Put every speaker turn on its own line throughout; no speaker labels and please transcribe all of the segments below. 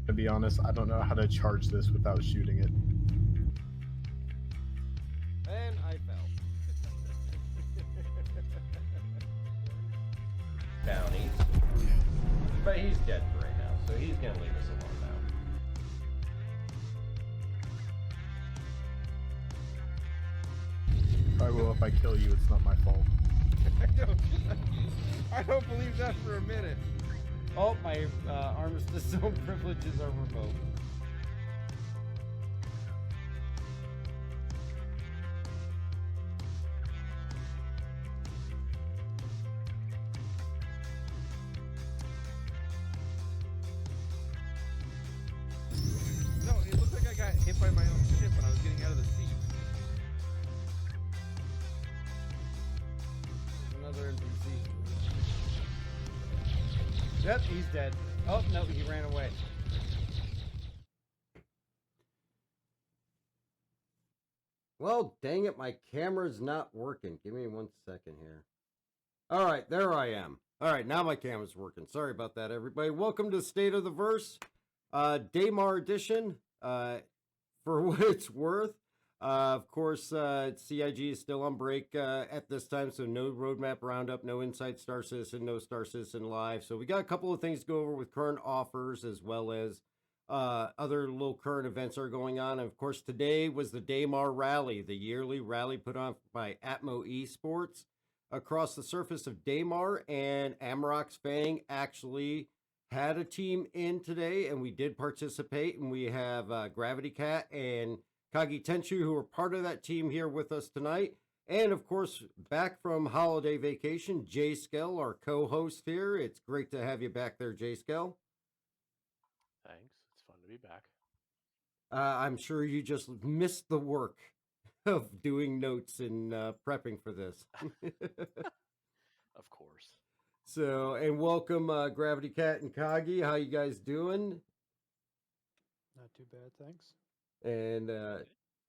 To be honest, I don't know how to charge this without shooting it.
And I fell. Bounties. But he's dead for right now, so he's gonna leave us alone now.
I will if I kill you, it's not my fault.
I don't believe that for a minute.
Oh, my Armistice Zone privileges are revoked.
No, it looks like I got hit by my own ship when I was getting out of the seat.
Another NPC. Yep, he's dead. Oh, no, he ran away. Well, dang it, my camera's not working. Give me 1 second here. All right, there I am. All right, now my camera's working. Sorry about that, everybody. Welcome to State of the Verse, Daymar edition. For what it's worth, of course, CIG is still on break at this time, so no Roadmap Roundup, no Inside Star Citizen, no Star Citizen Live. So we got a couple of things to go over with current offers as well as other little current events are going on. And of course, today was the Daymar Rally, the yearly rally put on by Atmo Esports across the surface of Daymar, and Amarok's Fang actually had a team in today, and we did participate, and we have Gravity Cat and Kagi Tenchu, who are part of that team here with us tonight. And of course, back from holiday vacation, Jay Skell, our co-host here. It's great to have you back there, Jay Skell.
Thanks. It's fun to be back.
I'm sure you just missed the work of doing notes and prepping for this.
Of course.
So, and welcome Gravity Cat and Kagi. How you guys doing?
Not too bad, thanks.
And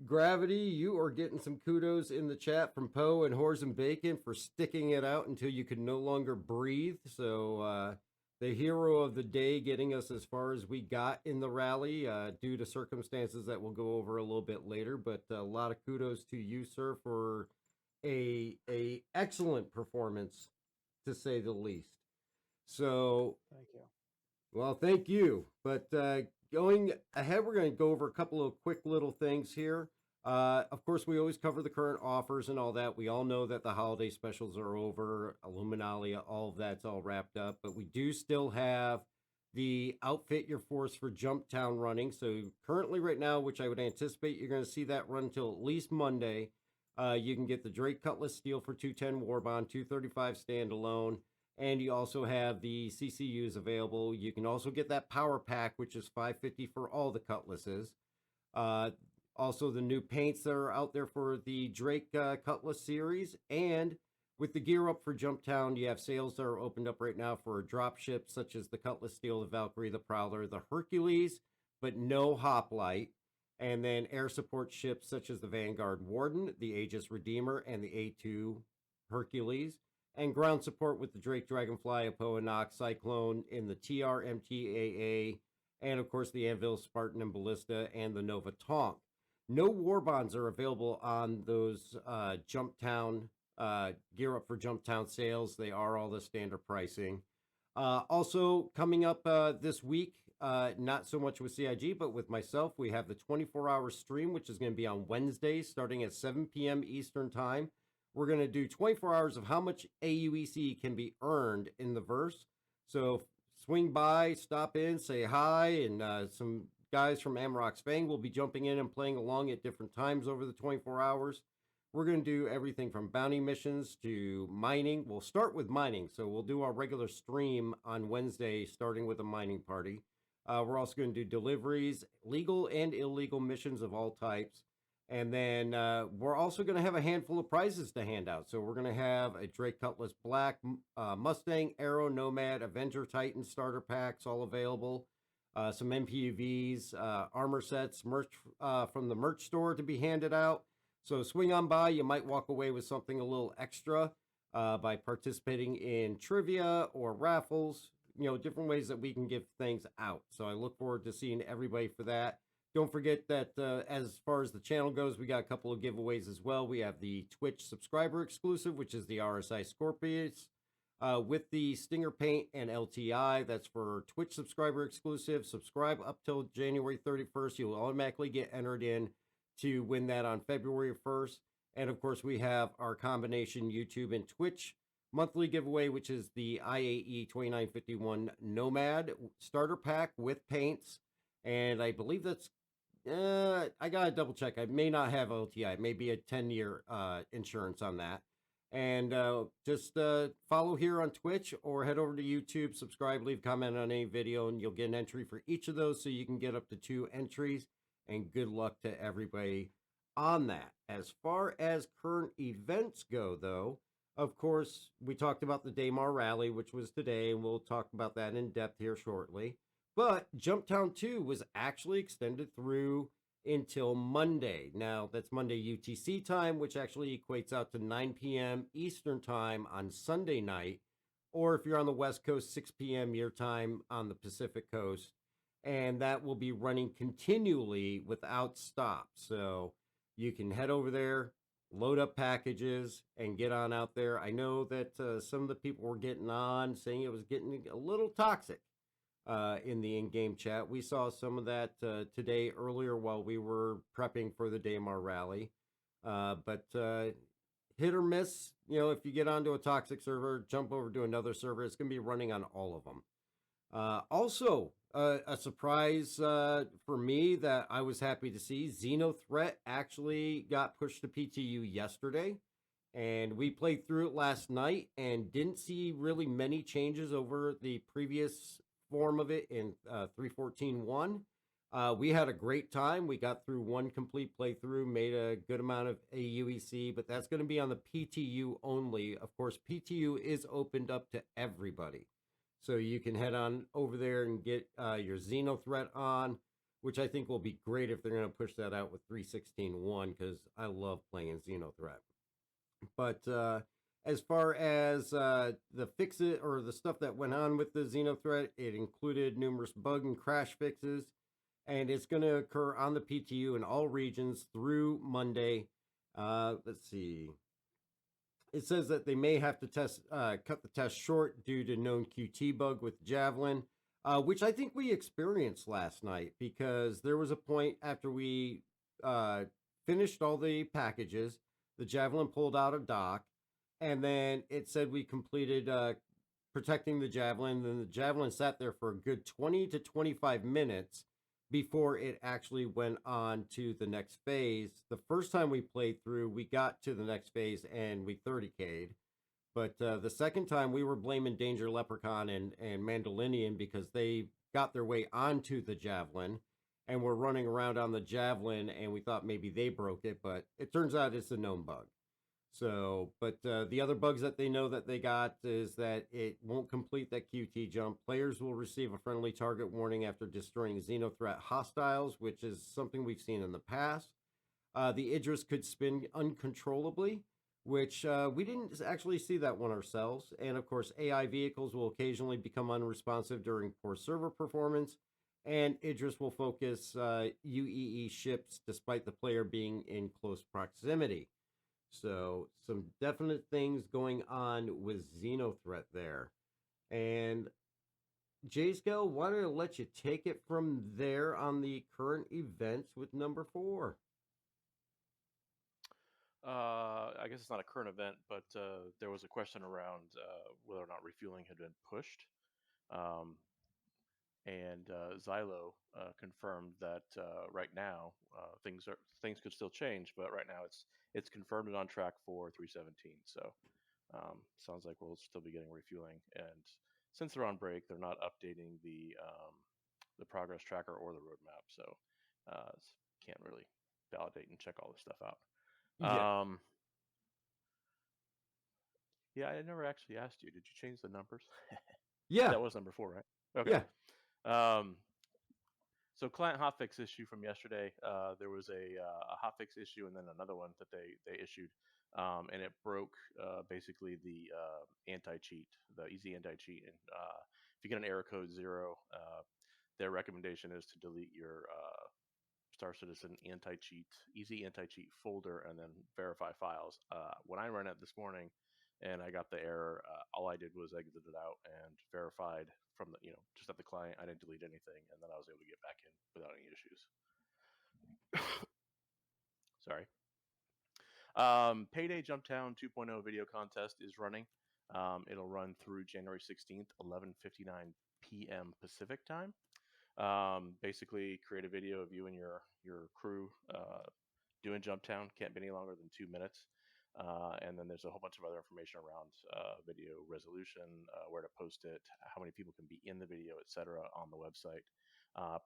Gravity, you are getting some kudos in the chat from Poe and Whores and Bacon for sticking it out until you could no longer breathe. So, the hero of the day getting us as far as we got in the rally due to circumstances that we'll go over a little bit later. But a lot of kudos to you, sir, for a excellent performance, to say the least. So,
Thank you.
well, thank you. But going ahead, we're going to go over a couple of quick little things here. Of course, we always cover the current offers and all that. We all know that the holiday specials are over, Illuminalia, all of that's all wrapped up. But we do still have the Outfit Your Force for Jumptown running. So currently right now, which I would anticipate you're going to see that run till at least Monday, you can get the Drake Cutlass Steel for 210 Warbond, 235 standalone. And you also have the CCUs available. You can also get that power pack, which is $550 for all the cutlasses. Also, the new paints that are out there for the Drake Cutlass series. And with the gear up for Jumptown, you have sales that are opened up right now for drop ships such as the Cutlass Steel, the Valkyrie, the Prowler, the Hercules, but no hoplite. And then air support ships such as the Vanguard Warden, the Aegis Redeemer, and the A2 Hercules. And ground support with the Drake Dragonfly, Apoa Nox, Cyclone in the TR MTAA, and of course the Anvil, Spartan, and Ballista, and the Nova Tonk. No war bonds are available on those Jumptown, Gear Up for Jumptown sales. They are all the standard pricing. Also coming up this week, not so much with CIG, but with myself, we have the 24-hour stream, which is going to be on Wednesday, starting at 7 p.m. Eastern Time. We're going to do 24 hours of how much AUEC can be earned in the verse. So swing by, stop in, say hi, and some guys from Amarok's Fang will be jumping in and playing along at different times over the 24 hours. We're going to do everything from bounty missions to mining. We'll start with mining. So we'll do our regular stream on Wednesday, starting with a mining party. We're also going to do deliveries, legal and illegal missions of all types. And then we're also going to have a handful of prizes to hand out. So we're going to have a Drake Cutlass Black, Mustang, Arrow, Nomad, Avenger Titan starter packs all available. Some MPUVs, armor sets, merch from the merch store to be handed out. So swing on by. You might walk away with something a little extra by participating in trivia or raffles. different ways that we can give things out. So I look forward to seeing everybody for that. Don't forget that as far as the channel goes, we got a couple of giveaways as well. We have the Twitch subscriber exclusive, which is the RSI Scorpius with the Stinger Paint and LTI. That's for Twitch subscriber exclusive. Subscribe up till January 31st. You'll automatically get entered in to win that on February 1st. And of course, we have our combination YouTube and Twitch monthly giveaway, which is the IAE 2951 Nomad starter pack with paints. And I believe that's, I got to double check. I may not have LTI. It may be a 10-year insurance on that. And just follow here on Twitch or head over to YouTube, subscribe, leave a comment on any video, and you'll get an entry for each of those so you can get up to 2 entries. And good luck to everybody on that. As far as current events go, though, of course, we talked about the Daymar Rally, which was today, and we'll talk about that in depth here shortly. But Jumptown 2 was actually extended through until Monday. Now, that's Monday UTC time, which actually equates out to 9 p.m. Eastern time on Sunday night, or if you're on the West Coast, 6 p.m. your time on the Pacific Coast. And that will be running continually without stop. So you can head over there, load up packages, and get on out there. I know that some of the people were getting on, saying it was getting a little toxic in the in-game chat. We saw some of that today earlier while we were prepping for the Daymar Rally. But hit or miss, if you get onto a toxic server, jump over to another server. It's going to be running on all of them. Also, a surprise for me that I was happy to see, Xenothreat actually got pushed to PTU yesterday. And we played through it last night and didn't see really many changes over the previous form of it in 3.14.1. We had a great time. We got through one complete playthrough, made a good amount of AUEC, but that's going to be on the PTU only. Of course, PTU is opened up to everybody. So you can head on over there and get your Xenothreat on, which I think will be great if they're going to push that out with 3.16.1, because I love playing Xenothreat. But as far as the fix-it or the stuff that went on with the Xenothreat, it included numerous bug and crash fixes, and it's going to occur on the PTU in all regions through Monday. Let's see. It says that they may have to cut the test short due to known QT bug with Javelin, which I think we experienced last night, because there was a point after we finished all the packages, the Javelin pulled out of dock, and then it said we completed protecting the Javelin. Then the Javelin sat there for a good 20 to 25 minutes before it actually went on to the next phase. The first time we played through, we got to the next phase and we 30K'd. But the second time, we were blaming Danger Leprechaun and Mandalorian because they got their way onto the Javelin and were running around on the Javelin, and we thought maybe they broke it, but it turns out it's a known bug. So, but the other bugs that they know that they got is that it won't complete that QT jump. Players will receive a friendly target warning after destroying Xenothreat hostiles, which is something we've seen in the past. The Idris could spin uncontrollably, which we didn't actually see that one ourselves. And of course, AI vehicles will occasionally become unresponsive during poor server performance. And Idris will focus UEE ships despite the player being in close proximity. So some definite things going on with Xenothreat there. And J-Scale, why don't I let you take it from there on the current events with number 4?
I guess it's not a current event, but there was a question around whether or not refueling had been pushed. And Xylo confirmed that right now things could still change, but right now it's confirmed and on track for 317. So sounds like we'll still be getting refueling. And since they're on break, they're not updating the progress tracker or the roadmap, so can't really validate and check all this stuff out.
Yeah.
Yeah, I never actually asked you. Did you change the numbers?
Yeah.
That was number 4, right? Okay.
Yeah.
So client hotfix issue from yesterday. There was a hotfix issue and then another one that they issued, and it broke basically the anti-cheat, the easy anti-cheat, and if you get an error code 0, their recommendation is to delete your Star Citizen anti-cheat, easy anti-cheat folder, and then verify files. When I ran it this morning, and I got the error, all I did was exit it out and verified from the, just at the client. I didn't delete anything, and then I was able to get back in without any issues. Sorry. Payday Jumptown 2.0 video contest is running. It'll run through January 16th, 11:59 p.m. Pacific time. Basically, create a video of you and your crew doing Jumptown. Can't be any longer than 2 minutes. And then there's a whole bunch of other information around video resolution, where to post it, how many people can be in the video, etc. on the website.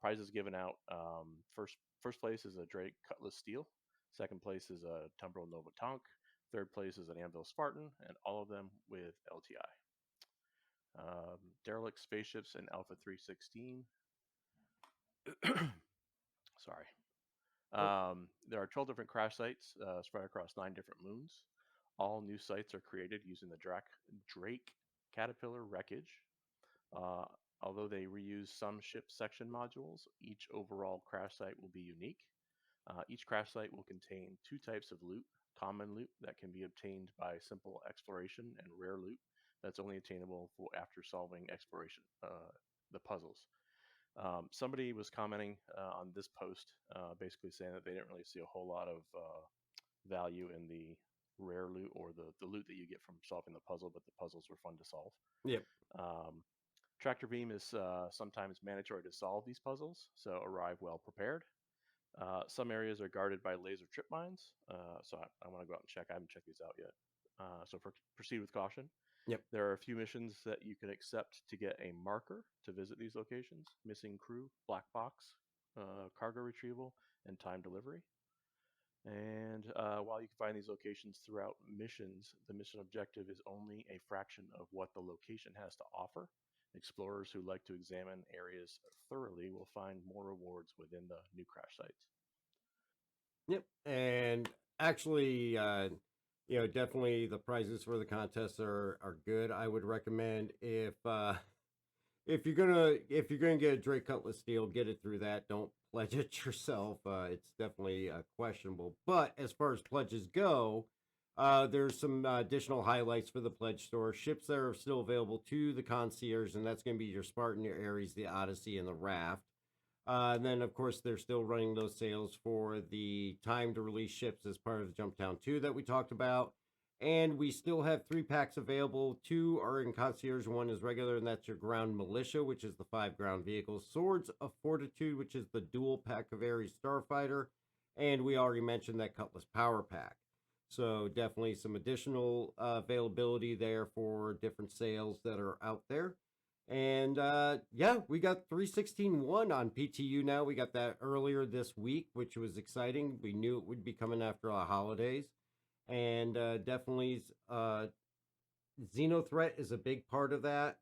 Prizes given out. First place is a Drake Cutlass Steel. Second place is a Tumbril Nova Tonk. Third place is an Anvil Spartan, and all of them with LTI. Derelict Spaceships in Alpha 316. Sorry. There are 12 different crash sites spread across 9 different moons. All new sites are created using the Drake Caterpillar wreckage. Although they reuse some ship section modules, each overall crash site will be unique. Each crash site will contain 2 types of loot: common loot that can be obtained by simple exploration, and rare loot that's only attainable after solving exploration, the puzzles. Somebody was commenting on this post, basically saying that they didn't really see a whole lot of value in the rare loot or the loot that you get from solving the puzzle, but the puzzles were fun to solve.
Yep.
Tractor beam is sometimes mandatory to solve these puzzles, so arrive well prepared. Some areas are guarded by laser trip mines, so I want to go out and check. I haven't checked these out yet. So proceed with caution.
Yep.
There are a few missions that you can accept to get a marker to visit these locations: missing crew, black box, cargo retrieval, and time delivery. And while you can find these locations throughout missions, the mission objective is only a fraction of what the location has to offer. Explorers who like to examine areas thoroughly will find more rewards within the new crash sites.
Yep. And actually, definitely the prizes for the contests are good. I would recommend if you're gonna get a Drake Cutlass Steel, get it through that. Don't pledge it yourself. It's definitely questionable. But as far as pledges go, there's some additional highlights for the pledge store. Ships that are still available to the concierge, and that's going to be your Spartan, your Ares, the Odyssey, and the Raft. And then, of course, they're still running those sales for the time to release ships as part of the Jumptown 2 that we talked about. And we still have 3 packs available. 2 are in concierge, 1 is regular, and that's your ground militia, which is the 5 ground vehicles. Swords of Fortitude, which is the dual pack of Ares Starfighter. And we already mentioned that Cutlass Power Pack. So definitely some additional availability there for different sales that are out there. And yeah, we got 316.1 on PTU now. We got that earlier this week, which was exciting. We knew it would be coming after the holidays. And definitely Xenothreat is a big part of that.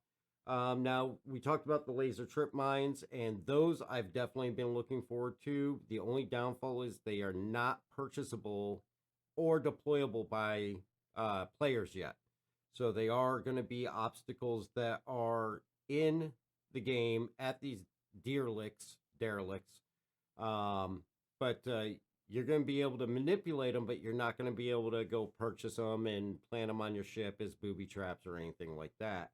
Now, we talked about the laser trip mines, and those I've definitely been looking forward to. The only downfall is they are not purchasable or deployable by players yet. So they are going to be obstacles that are in the game at these derelicts. But you're going to be able to manipulate them, but you're not going to be able to go purchase them and plant them on your ship as booby traps or anything like that.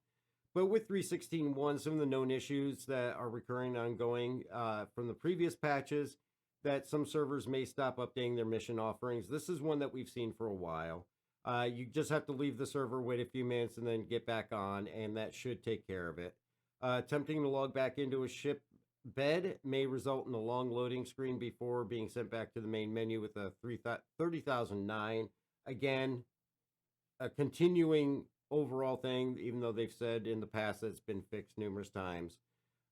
But with 316.1, some of the known issues that are recurring ongoing from the previous patches, that some servers may stop updating their mission offerings. This is one that we've seen for a while. You just have to leave the server, wait a few minutes, and then get back on, and that should take care of it. Attempting to log back into a ship bed may result in a long loading screen before being sent back to the main menu with a 30,009. Again, a continuing overall thing, even though they've said in the past that it's been fixed numerous times.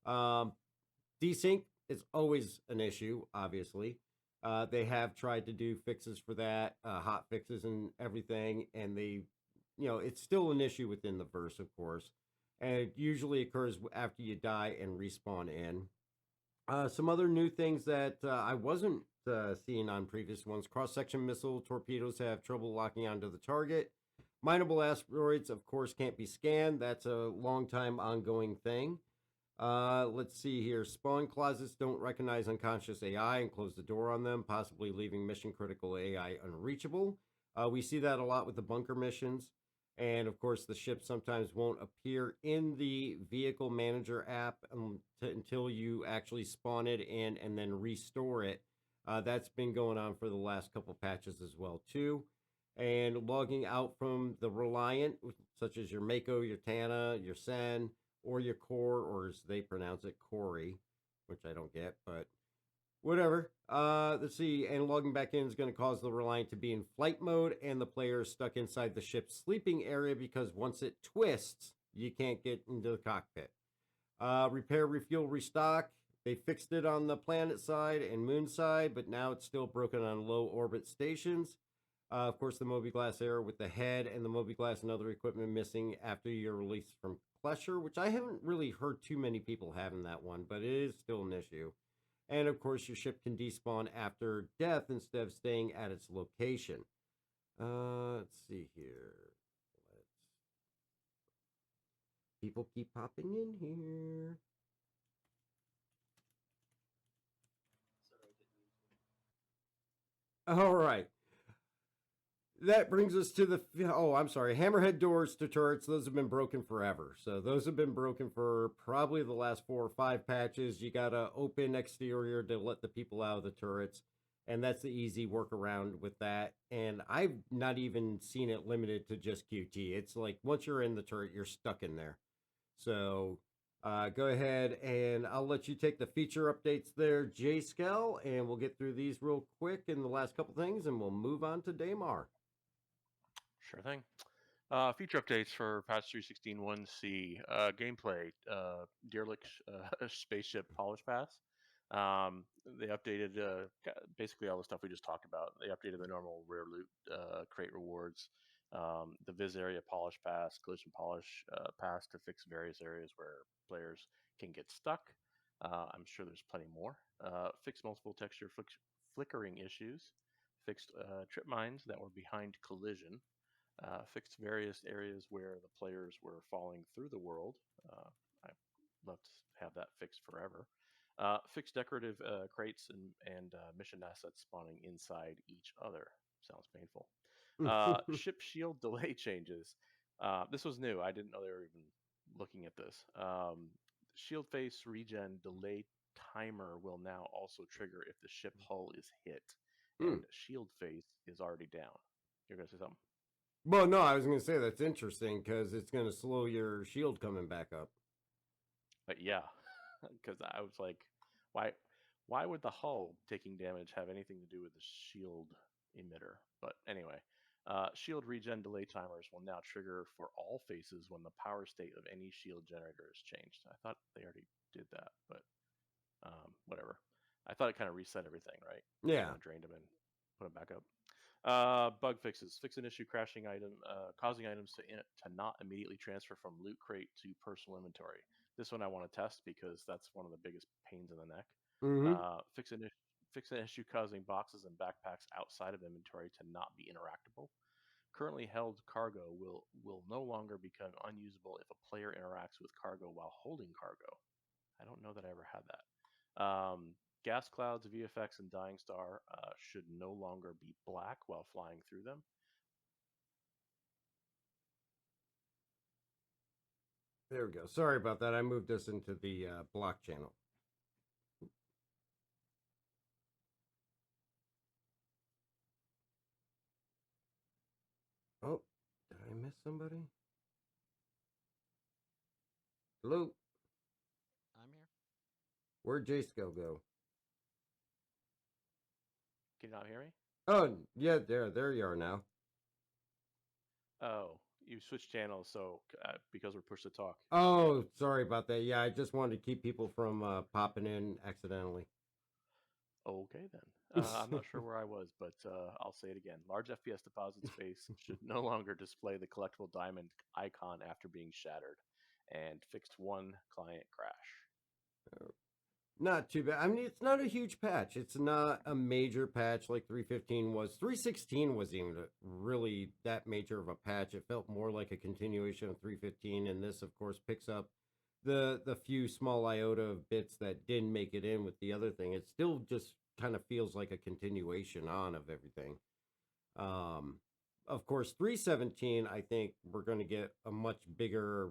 Desync is always an issue, obviously. They have tried to do fixes for that, hot fixes and everything, and it's still an issue within the verse, of course. And it usually occurs after you die and respawn in. Some other new things that I wasn't seeing on previous ones: cross-section missile torpedoes have trouble locking onto the target. Mineable asteroids, of course, can't be scanned. That's a long time ongoing thing. Let's see here. Spawn closets don't recognize unconscious AI and close the door on them, possibly leaving mission critical AI unreachable. We see that a lot with the bunker missions. And of course, the ship sometimes won't appear in the vehicle manager app until you actually spawn it in and then restore it. That's been going on for the last couple patches as well, too. And logging out from the Reliant, such as your Mako, your Tana, your Sen, or your core, or as they pronounce it, Corey, which I don't get, but whatever. Let's see. And logging back in is going to cause the Reliant to be in flight mode, and the player is stuck inside the ship's sleeping area because once it twists, you can't get into the cockpit. Repair, refuel, restock. They fixed it on the planet side and moon side, but now it's still broken on low orbit stations. Of course, the Moby-Glass error with the head and the Moby-Glass and other equipment missing after your release from Klesher, which I haven't really heard too many people having that one, but it is still an issue. And of course, your ship can despawn after death instead of staying at its location. Let's see here. People keep popping in here. All right. That brings us to hammerhead doors to turrets. Those have been broken forever. So those have been broken for probably the last 4 or 5 patches. You got to open exterior to let the people out of the turrets. And that's the easy workaround with that. And I've not even seen it limited to just QT. It's like once you're in the turret, you're stuck in there. So go ahead and I'll let you take the feature updates there, J-Scal, and we'll get through these real quick in the last couple things, and we'll move on to Daymar.
Sure thing. Feature updates for patch 316.1c. Gameplay. Deerlick spaceship polish pass. They updated basically all the stuff we just talked about. They updated the normal rare loot crate rewards, the Viz area polish pass, collision polish pass to fix various areas where players can get stuck. I'm sure there's plenty more. Fixed multiple texture flickering issues. Fixed trip mines that were behind collision. Fixed various areas where the players were falling through the world. I'd love to have that fixed forever. Fixed decorative crates and mission assets spawning inside each other. Sounds painful. Ship shield delay changes. This was new. I didn't know they were even looking at this. Shield face regen delay timer will now also trigger if the ship hull is hit, and shield face is already down. You're gonna say something?
Well, no, I was going to say that's interesting because it's going to slow your shield coming back up.
But yeah, because I was like, why would the hull taking damage have anything to do with the shield emitter? But anyway, shield regen delay timers will now trigger for all faces when the power state of any shield generator is changed. I thought they already did that, but whatever. I thought it kind of reset everything, right?
Yeah.
Kind of drained them and put them back up. Bug fixes. Fix an issue causing items to not immediately transfer from loot crate to personal inventory. This one I want to test because that's one of the biggest pains in the neck. Fix an issue causing boxes and backpacks outside of inventory to not be interactable. Currently held cargo will no longer become unusable if a player interacts with cargo while holding cargo. I don't know that I ever had that. Gas clouds, VFX, and Dying Star should no longer be black while flying through them.
There we go. Sorry about that. I moved this into the block channel. Oh, did I miss somebody? Hello?
I'm here.
Where'd J-Scale go?
Can you not hear me?
Oh, yeah, there you are now.
Oh, you switched channels, so because we're pushed to talk.
Oh, sorry about that. Yeah, I just wanted to keep people from popping in accidentally.
Okay, then. I'm not sure where I was, but I'll say it again. Large FPS deposit space should no longer display the collectible diamond icon after being shattered, and fixed one client crash.
Not too bad. I mean, it's not a huge patch. It's not a major patch like 315 was. 316 wasn't even really that major of a patch. It felt more like a continuation of 315, and this, of course, picks up the few small iota of bits that didn't make it in with the other thing. It still just kind of feels like a continuation on of everything. Of course, 317, I think we're going to get a much bigger,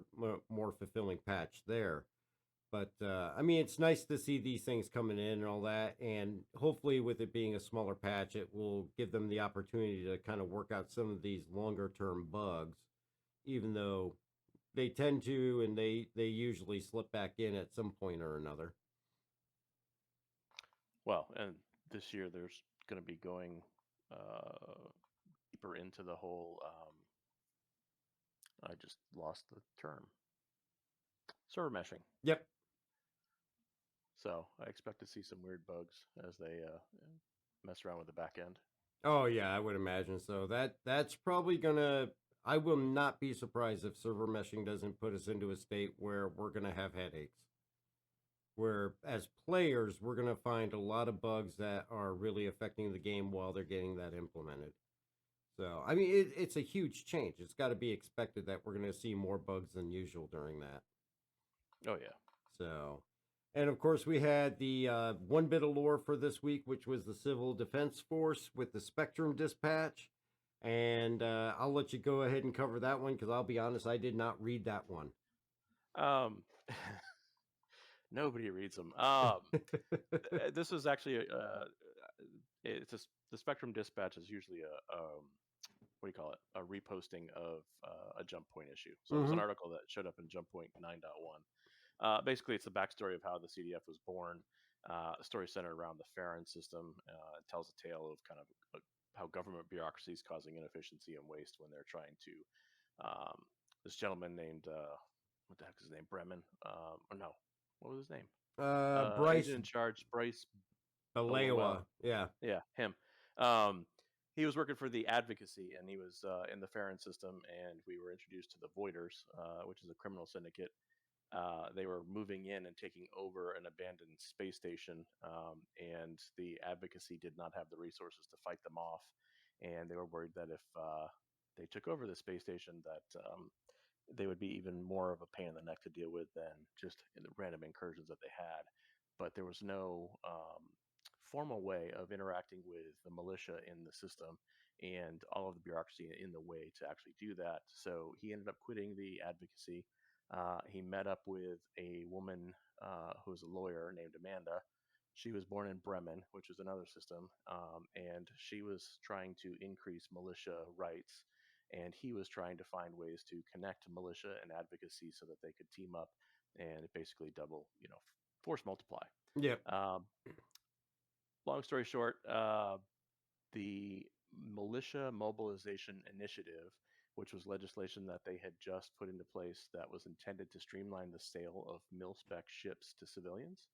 more fulfilling patch there. But I mean, it's nice to see these things coming in and all that. And hopefully, with it being a smaller patch, it will give them the opportunity to kind of work out some of these longer term bugs, even though they tend to and they usually slip back in at some point or another.
Well, and this year there's going to be going deeper into the whole. I just lost the term. Server meshing.
Yep.
So I expect to see some weird bugs as they mess around with the back end.
Oh yeah, I would imagine so. That's probably gonna. I will not be surprised if server meshing doesn't put us into a state where we're gonna have headaches. Where as players, we're gonna find a lot of bugs that are really affecting the game while they're getting that implemented. So I mean, it's a huge change. It's got to be expected that we're gonna see more bugs than usual during that.
Oh yeah.
So, and of course, we had the one bit of lore for this week, which was the Civil Defense Force with the Spectrum Dispatch. And I'll let you go ahead and cover that one because I'll be honest, I did not read that one.
Nobody reads them. This was actually it's the Spectrum Dispatch is usually a what do you call it? A reposting of a jump point issue. So it was an article that showed up in Jump Point 9.1. Basically, it's the backstory of how the CDF was born. A story centered around the Farron system. It tells a tale of kind of how government bureaucracy is causing inefficiency and waste when they're trying to. This gentleman named what the heck is his name? Bremen? Or no, what was his name?
Bryce
Agent in charge, Bryce
Balewa. Yeah.
Yeah, him. He was working for the advocacy, and he was in the Farron system, and we were introduced to the Voiders, which is a criminal syndicate. They were moving in and taking over an abandoned space station, and the advocacy did not have the resources to fight them off, and they were worried that if they took over the space station, that they would be even more of a pain in the neck to deal with than just the random incursions that they had. But there was no formal way of interacting with the militia in the system and all of the bureaucracy in the way to actually do that. So he ended up quitting the advocacy. He met up with a woman who was a lawyer named Amanda. She was born in Bremen, which is another system, and she was trying to increase militia rights, and he was trying to find ways to connect militia and advocacy so that they could team up and basically double, force multiply.
Yeah.
Long story short, the Militia Mobilization Initiative, which was legislation that they had just put into place that was intended to streamline the sale of mil-spec ships to civilians.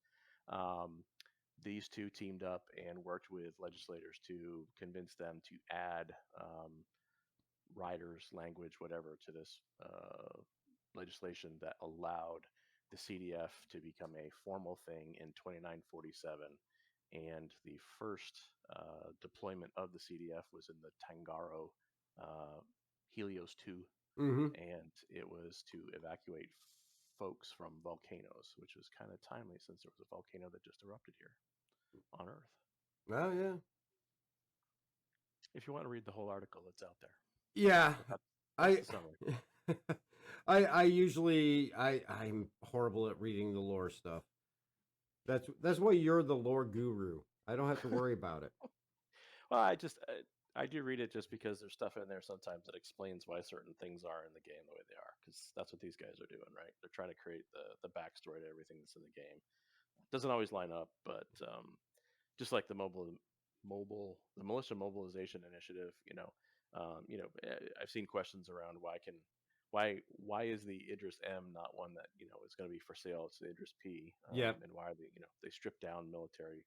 These two teamed up and worked with legislators to convince them to add riders, language, whatever, to this legislation that allowed the CDF to become a formal thing in 2947. And the first deployment of the CDF was in the Tangaro Helios 2, and it was to evacuate folks from volcanoes, which was kind of timely since there was a volcano that just erupted here on Earth.
Oh, yeah.
If you want to read the whole article, it's out there.
Yeah.
That's the summary.
I usually I'm horrible at reading the lore stuff. That's why you're the lore guru. I don't have to worry about it.
Well, I do read it just because there's stuff in there sometimes that explains why certain things are in the game the way they are, because that's what these guys are doing, right? They're trying to create the backstory to everything that's in the game. Doesn't always line up, but just like the militia mobilization initiative, I've seen questions around why is the Idris M not one that is going to be for sale? It's the Idris P. And why are they strip down military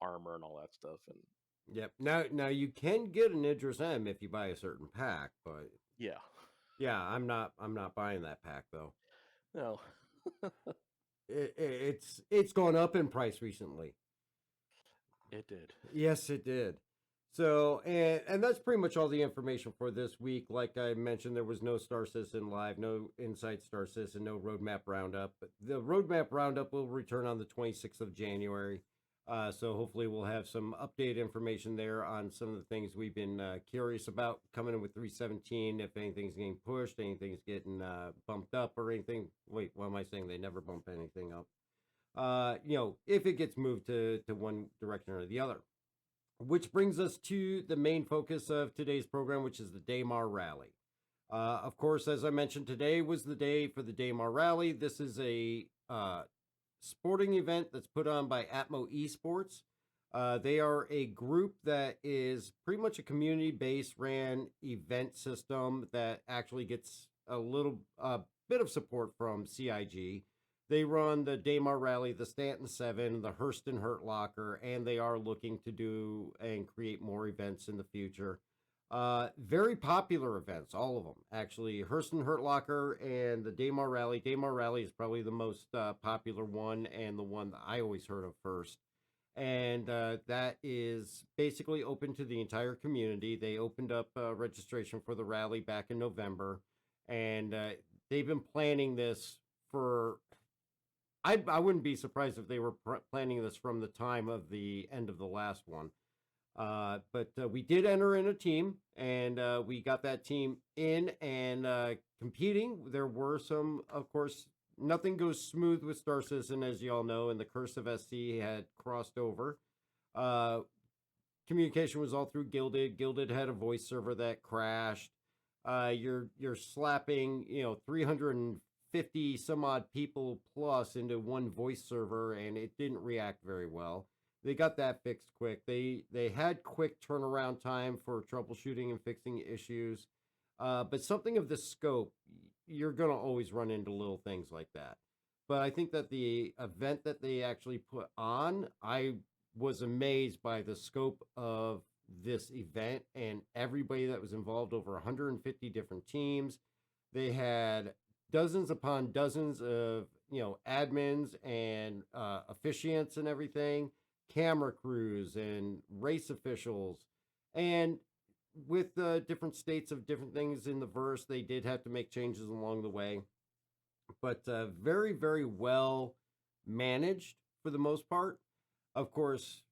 armor and all that stuff? And
yep. Now you can get an Idris M if you buy a certain pack, but
yeah,
I'm not buying that pack though.
No.
It's gone up in price recently.
It did.
Yes, it did. So, and that's pretty much all the information for this week. Like I mentioned, there was no Star Citizen Live, no Inside Star Citizen, no Roadmap Roundup. But the Roadmap Roundup will return on the 26th of January. So hopefully we'll have some updated information there on some of the things we've been curious about coming in with 317. If anything's getting pushed, anything's getting bumped up or anything. Wait, what am I saying? They never bump anything up. If it gets moved to one direction or the other. Which brings us to the main focus of today's program, which is the Daymar Rally. Of course, as I mentioned, today was the day for the Daymar Rally. This is a sporting event that's put on by Atmo Esports. They are a group that is pretty much a community-based ran event system that actually gets a little bit of support from CIG. They run the Daymar Rally, the Stanton 7, the Hurston Hurt Locker, and they are looking to do and create more events in the future. Very popular events, all of them. Actually, Hurston Hurt Locker and the Daymar Rally. Daymar Rally is probably the most popular one and the one that I always heard of first. And that is basically open to the entire community. They opened up registration for the rally back in November, and they've been planning this for I wouldn't be surprised if they were planning this from the time of the end of the last one. But we did enter in a team, and we got that team in and competing. There were some, of course, nothing goes smooth with Star Citizen, as you all know, and the Curse of SC had crossed over. Communication was all through Gilded. Gilded had a voice server that crashed. You're slapping, 350 some odd people plus into one voice server, and it didn't react very well. They got that fixed quick. They had quick turnaround time for troubleshooting and fixing issues, but something of this scope, you're gonna always run into little things like that. But I think that the event that they actually put on, I was amazed by the scope of this event and everybody that was involved. Over 150 different teams. They had dozens upon dozens of admins and officiants and everything, camera crews and race officials, and with different states of different things in the verse, they did have to make changes along the way, but very, very well managed for the most part. Of course,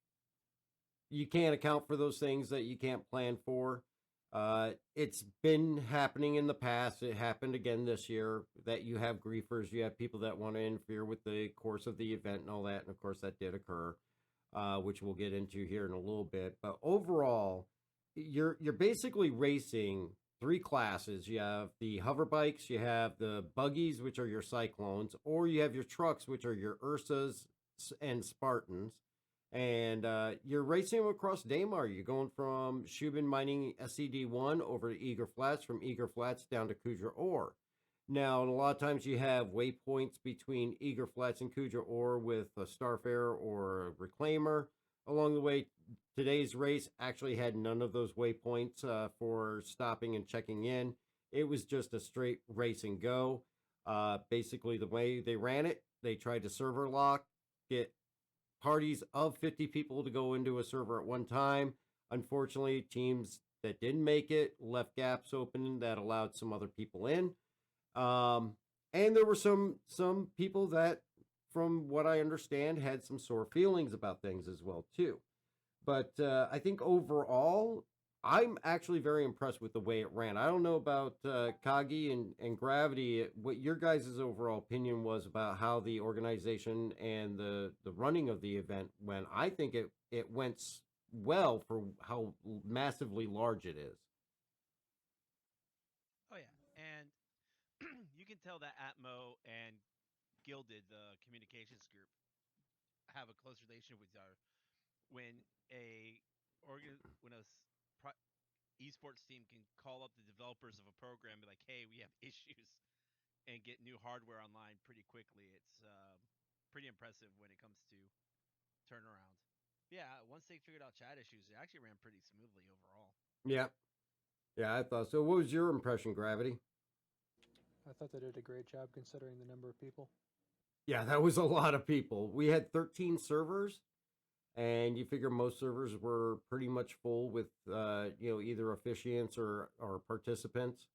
you can't account for those things that you can't plan for. It's been happening in the past. It happened again this year that you have griefers, you have people that want to interfere with the course of the event and all that. And of course, that did occur, which we'll get into here in a little bit. But overall, you're basically racing three classes. You have the hover bikes, you have the buggies, which are your Cyclones, or you have your trucks, which are your Ursas and Spartans. And you're racing across Daymar. You're going from Shubin Mining SCD1 over to Eager Flats, from Eager Flats down to Kudra Ore. Now, a lot of times you have waypoints between Eager Flats and Kudra Ore with a Starfarer or a Reclaimer along the way. Today's race actually had none of those waypoints for stopping and checking in. It was just a straight race and go. Basically, the way they ran it, they tried to server lock, get parties of 50 people to go into a server at one time. Unfortunately, teams that didn't make it left gaps open that allowed some other people in. And there were some people that, from what I understand, had some sore feelings about things as well too. But I think overall, I'm actually very impressed with the way it ran. I don't know about Kagi and Gravity, what your guys' overall opinion was about how the organization and the running of the event went. I think it went well for how massively large it is.
Oh yeah, and you can tell that Atmo and Gilded, the communications group, have a close relationship with each other. When a when a esports team can call up the developers of a program and be like, "Hey, we have issues," and get new hardware online pretty quickly, it's pretty impressive when it comes to turnaround. Yeah, once they figured out chat issues, it actually ran pretty smoothly overall.
Yeah. Yeah, I thought so. What was your impression, Gravity?
I thought they did a great job considering the number of people.
Yeah, that was a lot of people. We had 13 servers, and you figure most servers were pretty much full with either officiants or participants.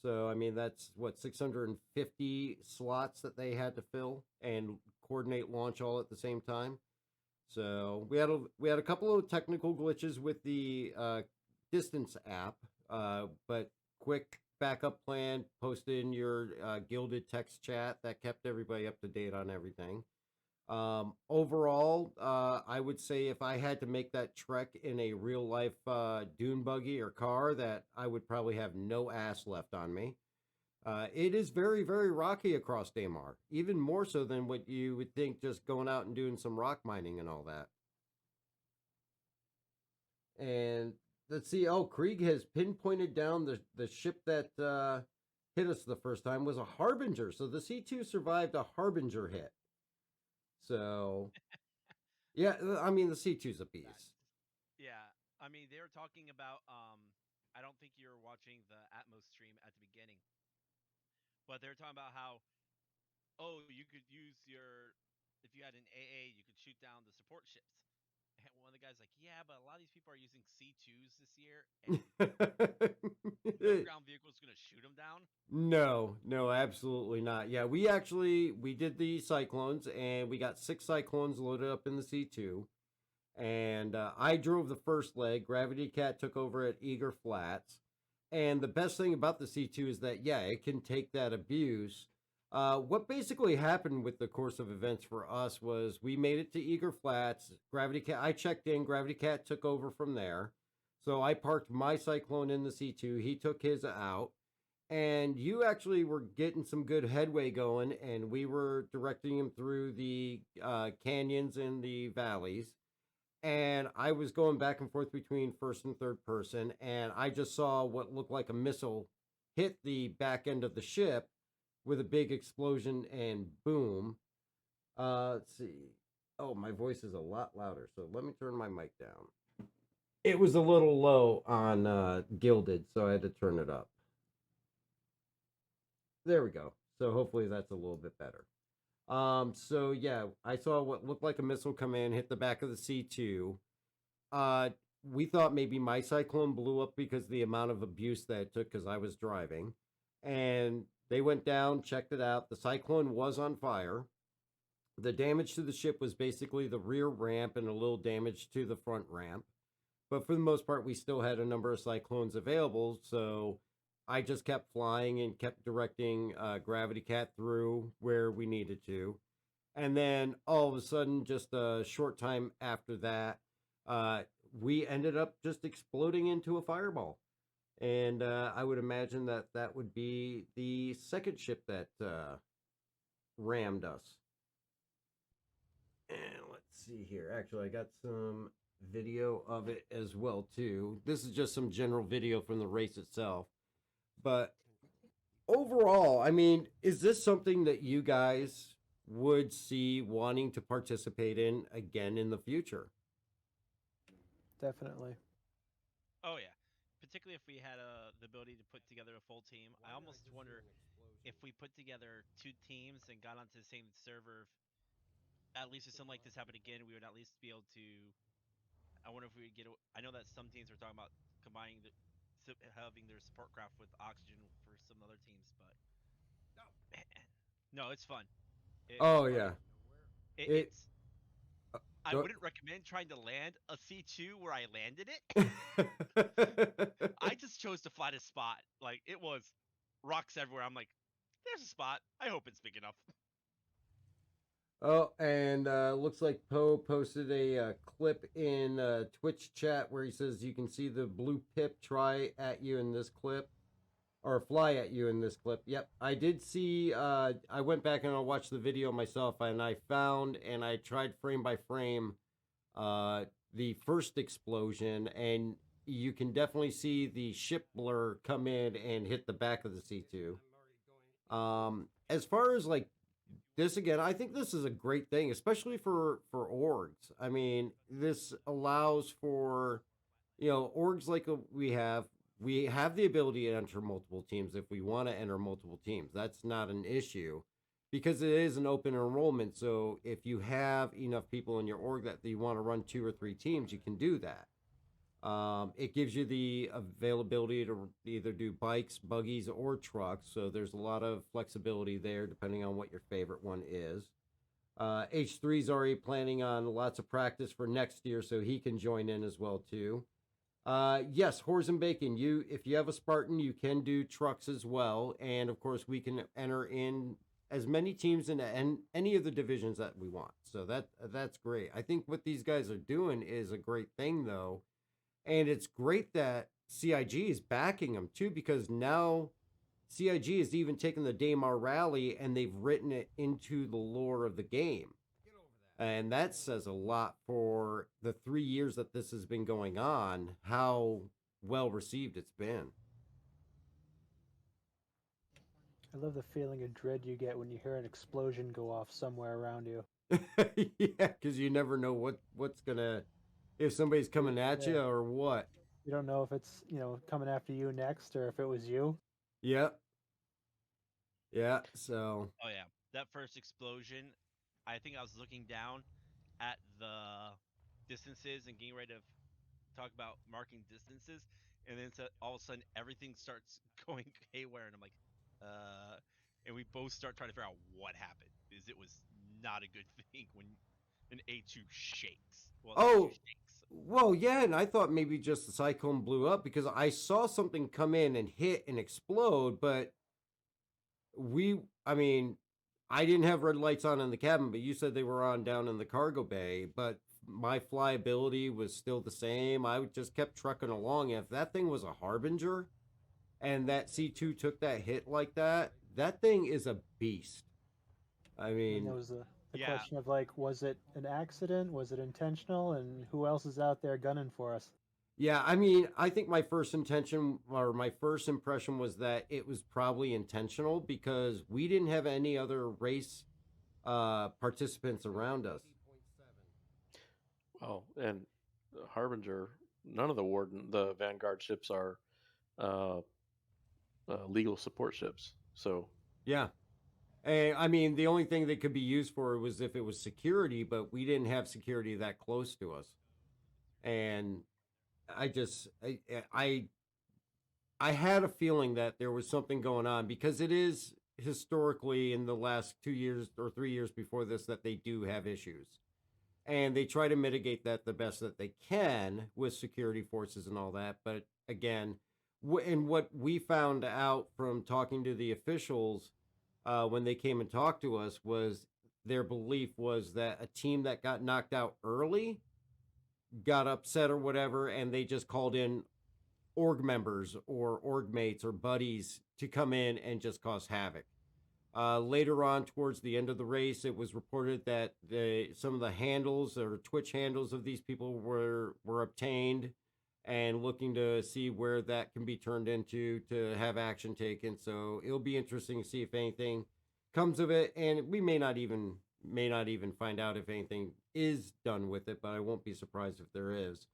So I mean that's what 650 slots that they had to fill and coordinate launch all at the same time. So we had a couple of technical glitches with the distance app, but quick backup plan posted in your gilded text chat that kept everybody up to date on everything. Overall, I would say if I had to make that trek in a real life dune buggy or car, that I would probably have no ass left on me. It is very, very rocky across Daymar, even more so than what you would think just going out and doing some rock mining and all that. And let's see, oh, Krieg has pinpointed down the ship that hit us the first time was a Harbinger. So the C2 survived a Harbinger hit. So, yeah, I mean, the C2's a beast.
Yeah, I mean they were talking about. I don't think you were watching the Atmos stream at the beginning, but they were talking about how you could use your if you had an AA, you could shoot down the support ships. And one of the guys like, yeah, but a lot of these people are using C2s this year, and no ground vehicle is gonna shoot them down.
No, no, absolutely not. Yeah, we did the cyclones and we got 6 cyclones loaded up in the C2. And I drove the first leg. Gravity Cat took over at Eager Flats. And the best thing about the C2 is that, yeah, it can take that abuse. What basically happened with the course of events for us was we made it to Eager Flats. Gravity Cat, I checked in. Gravity Cat took over from there. So I parked my Cyclone in the C2. He took his out. And you actually were getting some good headway going, and we were directing him through the canyons and the valleys. And I was going back and forth between first and third person, and I just saw what looked like a missile hit the back end of the ship with a big explosion and boom. Let's see. Oh, my voice is a lot louder, so let me turn my mic down. It was a little low on Gilded, so I had to turn it up. There we go. So hopefully that's a little bit better. So yeah, I saw what looked like a missile come in, hit the back of the C2. We thought maybe my Cyclone blew up because of the amount of abuse that it took because I was driving. And they went down, checked it out. The Cyclone was on fire. The damage to the ship was basically the rear ramp and a little damage to the front ramp. But for the most part, we still had a number of Cyclones available. So I just kept flying and kept directing Gravity Cat through where we needed to. And then all of a sudden, just a short time after that, we ended up just exploding into a fireball. And I would imagine that that would be the second ship that rammed us. And let's see here. Actually, I got some video of it as well, too. This is just some general video from the race itself. But overall, I mean, is this something that you guys would see wanting to participate in again in the future?
Definitely.
Oh yeah, particularly if we had the ability to put together a full team. I almost wonder if we put together 2 teams and got onto the same server. At least if something like this happened again, we would at least be able to. I wonder if we would get. I know that some teams are talking about combining having their support craft with oxygen for some other teams, but man, no, it's fun. It's
Oh,
fun.
yeah.
It's. I
go-
wouldn't recommend trying to land a C2 where I landed it. I just chose to fly a spot. Like it was rocks everywhere. I'm like, there's a spot. I hope it's big enough.
Oh, and looks like Poe posted a clip in Twitch chat where he says you can see the blue pip try at you in this clip, or fly at you in this clip. Yep, I did see. I went back and I watched the video myself, and I found and I tried frame by frame the first explosion, and you can definitely see the ship blur come in and hit the back of the C2. As far as like this again, I think this is a great thing, especially for orgs. I mean, this allows for orgs like we have. We have the ability to enter multiple teams if we want to enter multiple teams. That's not an issue because it is an open enrollment. So if you have enough people in your org that you want to run 2 or 3 teams, you can do that. It gives you the availability to either do bikes, buggies, or trucks. So there's a lot of flexibility there depending on what your favorite one is. H3's already planning on lots of practice for next year, so he can join in as well too. Yes, Whores and Bacon. If you have a Spartan, you can do trucks as well, and of course we can enter in as many teams in any of the divisions that we want. So that's great. I think what these guys are doing is a great thing, though, and it's great that CIG is backing them too, because now CIG has even taken the Daymar Rally and they've written it into the lore of the game. And that says a lot for the 3 years that this has been going on, how well received it's been.
I love the feeling of dread you get when you hear an explosion go off somewhere around you.
Yeah, because you never know what's gonna, if somebody's coming at you or what.
You don't know if it's, coming after you next or if it was you.
Yep. Yeah, so.
Oh yeah, that first explosion. I think I was looking down at the distances and getting ready to talk about marking distances, and then all of a sudden everything starts going haywire, and I'm like, and we both start trying to figure out what happened, because it was not a good thing when an A2 shakes. Well,
Oh,
A2 shakes.
well, yeah, and I thought maybe just the cyclone blew up because I saw something come in and hit and explode, but I mean, I didn't have red lights on in the cabin, but you said they were on down in the cargo bay, but my flyability was still the same. I just kept trucking along. If that thing was a harbinger and that C2 took that hit like that, that thing is a beast. I mean,
There was the
Yeah.
question of like, was it an accident? Was it intentional? And who else is out there gunning for us?
yeah, I mean, I think my first intention or my first impression was that it was probably intentional because we didn't have any other race participants around us.
Well, and Harbinger, none of the Vanguard ships are uh, legal support ships. So
Yeah. And I mean, the only thing that could be used for was if it was security, but we didn't have security that close to us. And I just, I had a feeling that there was something going on because it is historically in the last 2 years or 3 years before this that they do have issues. And they try to mitigate that the best that they can with security forces and all that. But again, and what we found out from talking to the officials when they came and talked to us was their belief was that a team that got knocked out early got upset or whatever, and they just called in org members or org mates or buddies to come in and just cause havoc. Later on, towards the end of the race, it was reported that some of the handles or Twitch handles of these people were obtained, and looking to see where that can be turned into to have action taken. So it'll be interesting to see if anything comes of it, and we may not even find out if anything is done with it, but I won't be surprised if there is.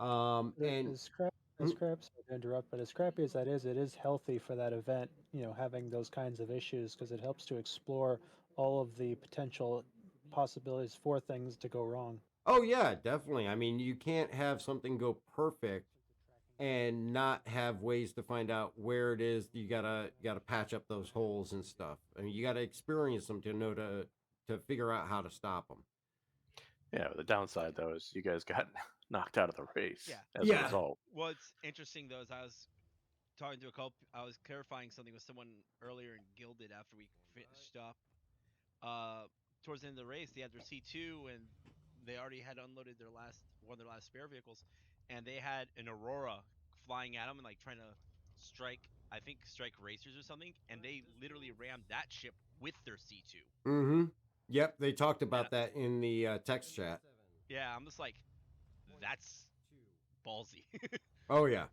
And
As sorry to interrupt, but as scrappy as that is, it is healthy for that event, having those kinds of issues because it helps to explore all of the potential possibilities for things to go wrong.
oh yeah, definitely. I mean, you can't have something go perfect and not have ways to find out where it is. You gotta patch up those holes and stuff. I mean, you gotta experience them to know to figure out how to stop them.
yeah, the downside though is you guys got knocked out of the race
Yeah.
as a result.
What's interesting though is I was talking to I was clarifying something with someone earlier in Gilded after we finished up. Towards the end of the race, they had their C2 and they already had unloaded one of their last spare vehicles, and they had an Aurora flying at them and like trying to strike racers or something, and they literally rammed that ship with their C2.
Mm-hmm. Yep, they talked about that in the text chat.
Yeah, I'm just like, that's ballsy.
Oh yeah.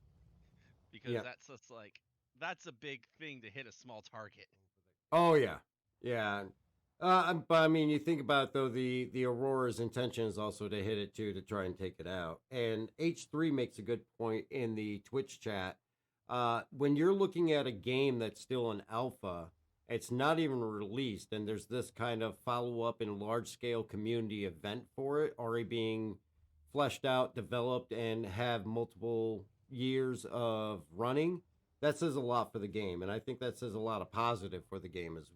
Because
Yeah.
that's just like, that's a big thing to hit a small target.
Oh yeah. Yeah. But I mean, you think about it, though, the Aurora's intention is also to hit it too, to try and take it out. And H3 makes a good point in the Twitch chat. When you're looking at a game that's still an alpha, It's not even released, and there's this kind of follow up and large scale community event for it already being fleshed out, developed, and have multiple years of running. That says a lot for the game, and I think that says a lot of positive for the game as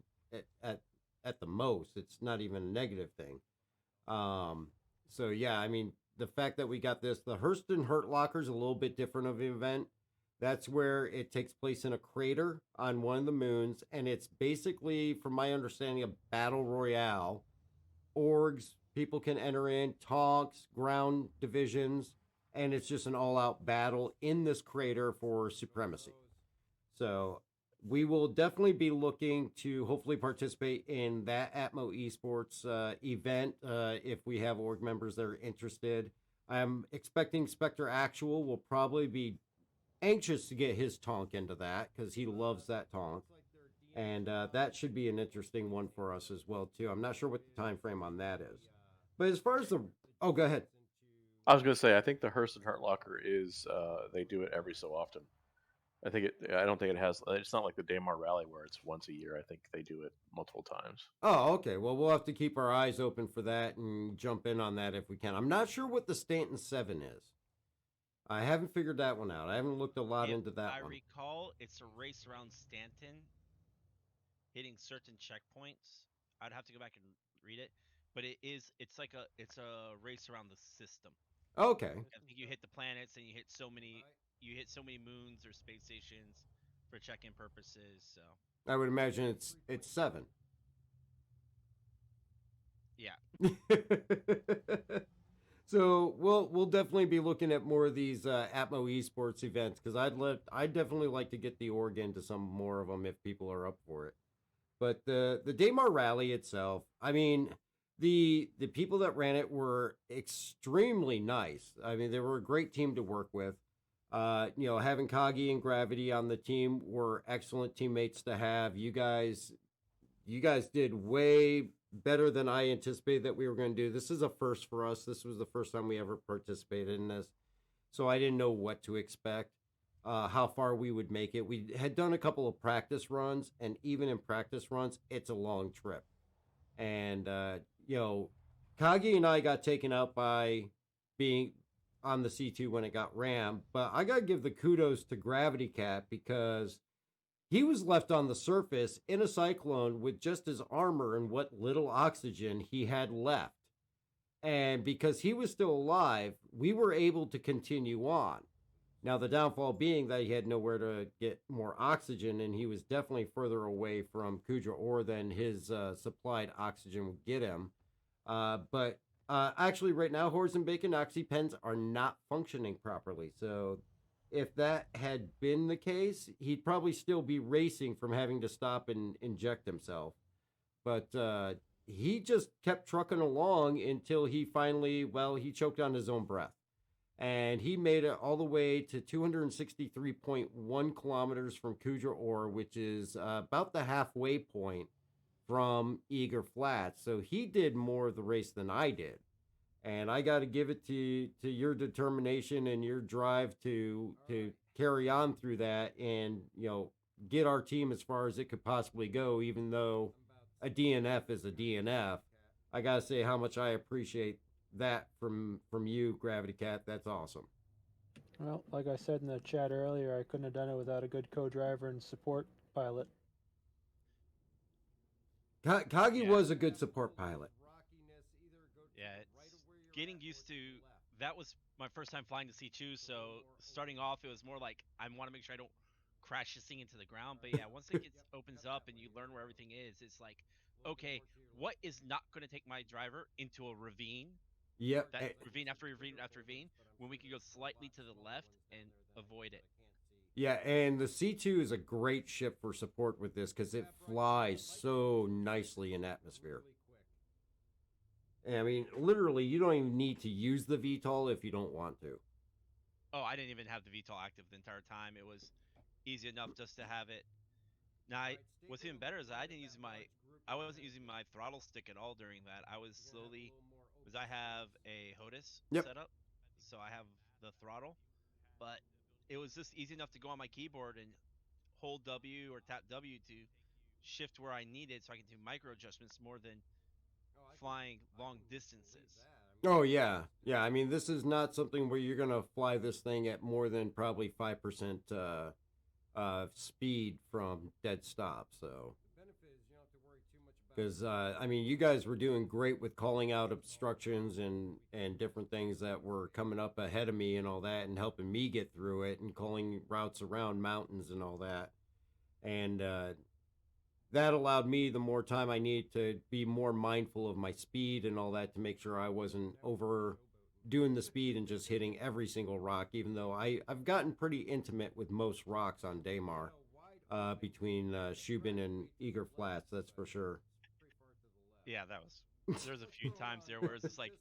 at the most. It's not even a negative thing. Um, so yeah, I mean, the fact that we got this, the Hurston Hurt Locker is a little bit different of an event. That's where it takes place in a crater on one of the moons, and it's basically, from my understanding, a battle royale. Orgs, people can enter in, tonks, ground divisions, and it's just an all-out battle in this crater for supremacy. So we will definitely be looking to hopefully participate in that Atmo Esports event if we have org members that are interested. I'm expecting Spectre Actual will probably be anxious to get his tonk into that because he loves that tonk. And that should be an interesting one for us as well too. I'm not sure what the time frame on that is, but as far as the go ahead.
I was going to say, I think the Hearst and Hurt Locker is they do it every so often. I think it. I don't think it has. It's not like the Daymar Rally where it's once a year. I think they do it multiple times.
Oh, okay. Well, we'll have to keep our eyes open for that and jump in on that if we can. I'm not sure what the Stanton 7 is. I haven't figured that one out. I haven't looked a lot into that
I
one.
recall, it's a race around Stanton, hitting certain checkpoints. I'd have to go back and read it, but it's like it's a race around the system.
Okay.
I think you hit the planets and you hit so many moons or space stations for check-in purposes. So
I would imagine it's 7.
yeah,
So we'll definitely be looking at more of these Atmo Esports events because I'd definitely like to get the org into some more of them if people are up for it. But the Daymar Rally itself, I mean, the people that ran it were extremely nice. I mean, they were a great team to work with. Having Kagi and Gravity on the team were excellent teammates to have. You guys did way better than I anticipated that we were going to do. This is a first for us. This was the first time we ever participated in this. So I didn't know what to expect, how far we would make it. We had done a couple of practice runs, and even in practice runs, it's a long trip. And, Kagi and I got taken out by being on the C2 when it got rammed. But I got to give the kudos to Gravity Cat because he was left on the surface in a cyclone with just his armor and what little oxygen he had left. And because he was still alive, we were able to continue on. Now, the downfall being that he had nowhere to get more oxygen, and he was definitely further away from Kudra ore than his supplied oxygen would get him. But actually, right now, Horse and Bacon oxy pens are not functioning properly. So if that had been the case, he'd probably still be racing from having to stop and inject himself. But he just kept trucking along until he finally, he choked on his own breath. And he made it all the way to 263.1 kilometers from Kudra ore, which is about the halfway point from Eager Flats. So he did more of the race than I did. And I got to give it to your determination and your drive to carry on through that and get our team as far as it could possibly go. Even though a DNF is a DNF, I gotta say how much I appreciate that from you, Gravity Cat. That's awesome.
Well, like I said in the chat earlier, I couldn't have done it without a good co-driver and support pilot.
Kagi was a good support pilot.
yeah, it's getting used to. That was my first time flying to C2, so starting off, it was more like I want to make sure I don't crash this thing into the ground. But yeah, once it opens up and you learn where everything is, it's like, okay, what is not going to take my driver into a ravine?
Yep.
That ravine after ravine after ravine, when we can go slightly to the left and avoid it.
Yeah, and the C2 is a great ship for support with this because it flies so nicely in atmosphere. I mean, literally, you don't even need to use the VTOL if you don't want to.
Oh, I didn't even have the VTOL active the entire time. It was easy enough just to have it. Now, what's even better is I wasn't using my throttle stick at all during that. I was slowly, because I have a HOTUS
Yep.
set up, so I have the throttle, but it was just easy enough to go on my keyboard and hold W or tap W to shift where I need it so I can do micro adjustments more than flying long distances.
Oh yeah, yeah. I mean, this is not something where you're gonna fly this thing at more than probably 5% speed from dead stop. So, because I mean, you guys were doing great with calling out obstructions and different things that were coming up ahead of me and all that, and helping me get through it, and calling routes around mountains and all that, and that allowed me the more time I need to be more mindful of my speed and all that to make sure I wasn't over doing the speed and just hitting every single rock, even though I've gotten pretty intimate with most rocks on Daymar, between Shubin and Eager Flats, that's for sure.
Yeah, there's a few times there where it's just like,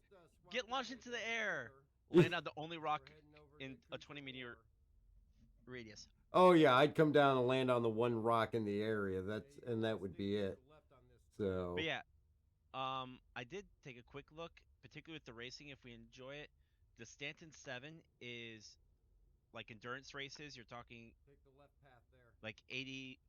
get launched into the air, land on the only rock in a 20-meter radius.
Oh yeah, I'd come down and land on the one rock in the area. That would be it. So,
But yeah, I did take a quick look, particularly with the racing. If we enjoy it, the Stanton 7 is like endurance races. You're talking like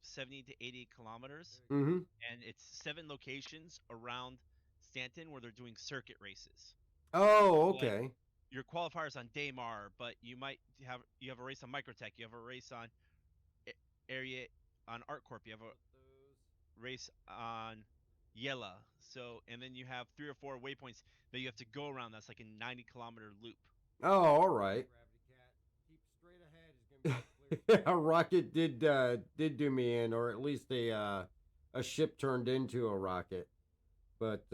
70 to 80 kilometers,
mm-hmm.
and it's 7 locations around Stanton where they're doing circuit races.
Oh,
Like
okay.
your qualifiers on Daymar, but you have a race on Microtech, you have a race on area on ArtCorp, you have a race on Yella. So and then you have 3 or 4 waypoints that you have to go around. That's like a 90-kilometer loop.
Oh, all right. A rocket did do me in, or at least a ship turned into a rocket. But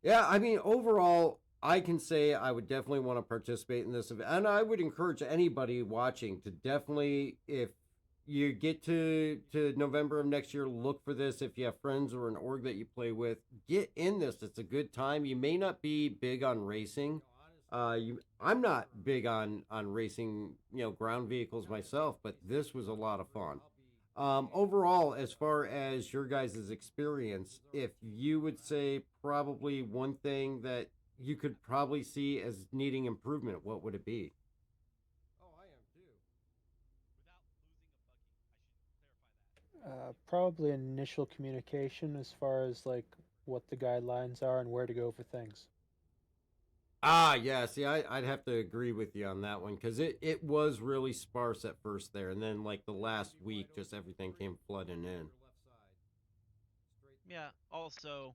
yeah, I mean, overall, I can say I would definitely want to participate in this event, and I would encourage anybody watching to definitely, if you get to November of next year, look for this. If you have friends or an org that you play with, get in this. It's a good time. You may not be big on racing. I'm not big on racing, ground vehicles myself, but this was a lot of fun. Overall, as far as your guys' experience, if you would say probably one thing that you could probably see as needing improvement, what would it be?
Probably initial communication as far as like what the guidelines are and where to go for things.
Ah, yeah. See, I'd have to agree with you on that one because it was really sparse at first there, and then like the last week, just everything came flooding in.
Yeah. Also,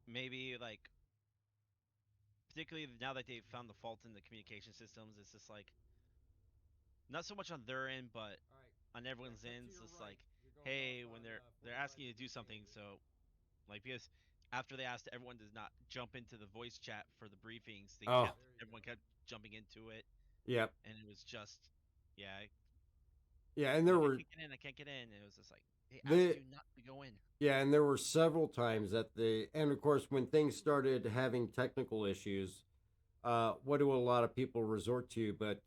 maybe like particularly now that they've found the fault in the communication systems, it's just like not so much on their end, but on everyone's end. It's just like, hey, when they're asking you to do something, so like because after they asked everyone to not jump into the voice chat for the briefings,
Oh,
everyone kept jumping into it,
yep,
and it was just, yeah,
yeah, and
they're
there
like, I
were
can't get in, I can't get in. And it was just like they asked
the
you not to go in.
yeah, and there were several times that and of course when things started having technical issues, what do a lot of people resort to but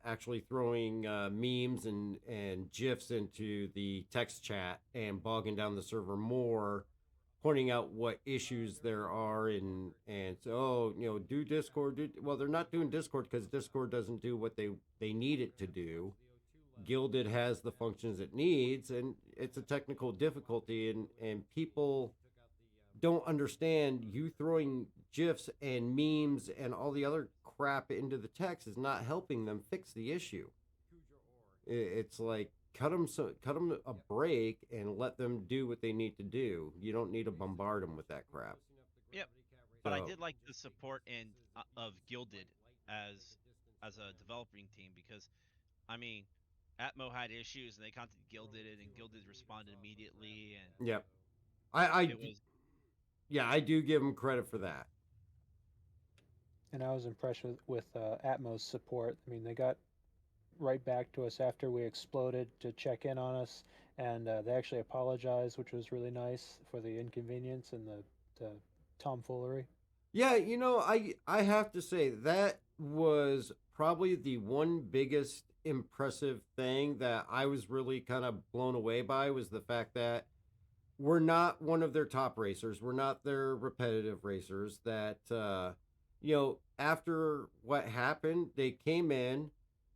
actually throwing memes and gifs into the text chat and bogging down the server more, pointing out what issues there are, and so, oh, do Discord. Well, they're not doing Discord because Discord doesn't do what they need it to do. Gilded has the functions it needs, and it's a technical difficulty, and people don't understand you throwing gifs and memes and all the other crap into the text is not helping them fix the issue. It's like cut them a break and let them do what they need to do. You don't need to bombard them with that crap.
Yep. But I
So
did like the support and of Gilded as a developing team because I mean, Atmo had issues and they contacted Gilded and Gilded responded immediately and
yeah, I
it was
yeah, I do give them credit for that.
And I was impressed with Atmos support. I mean, they got right back to us after we exploded to check in on us, and they actually apologized, which was really nice for the inconvenience and the tomfoolery.
Yeah, I have to say that was probably the one biggest impressive thing that I was really kind of blown away by was the fact that we're not one of their top racers. We're not their repetitive racers. That after what happened, they came in,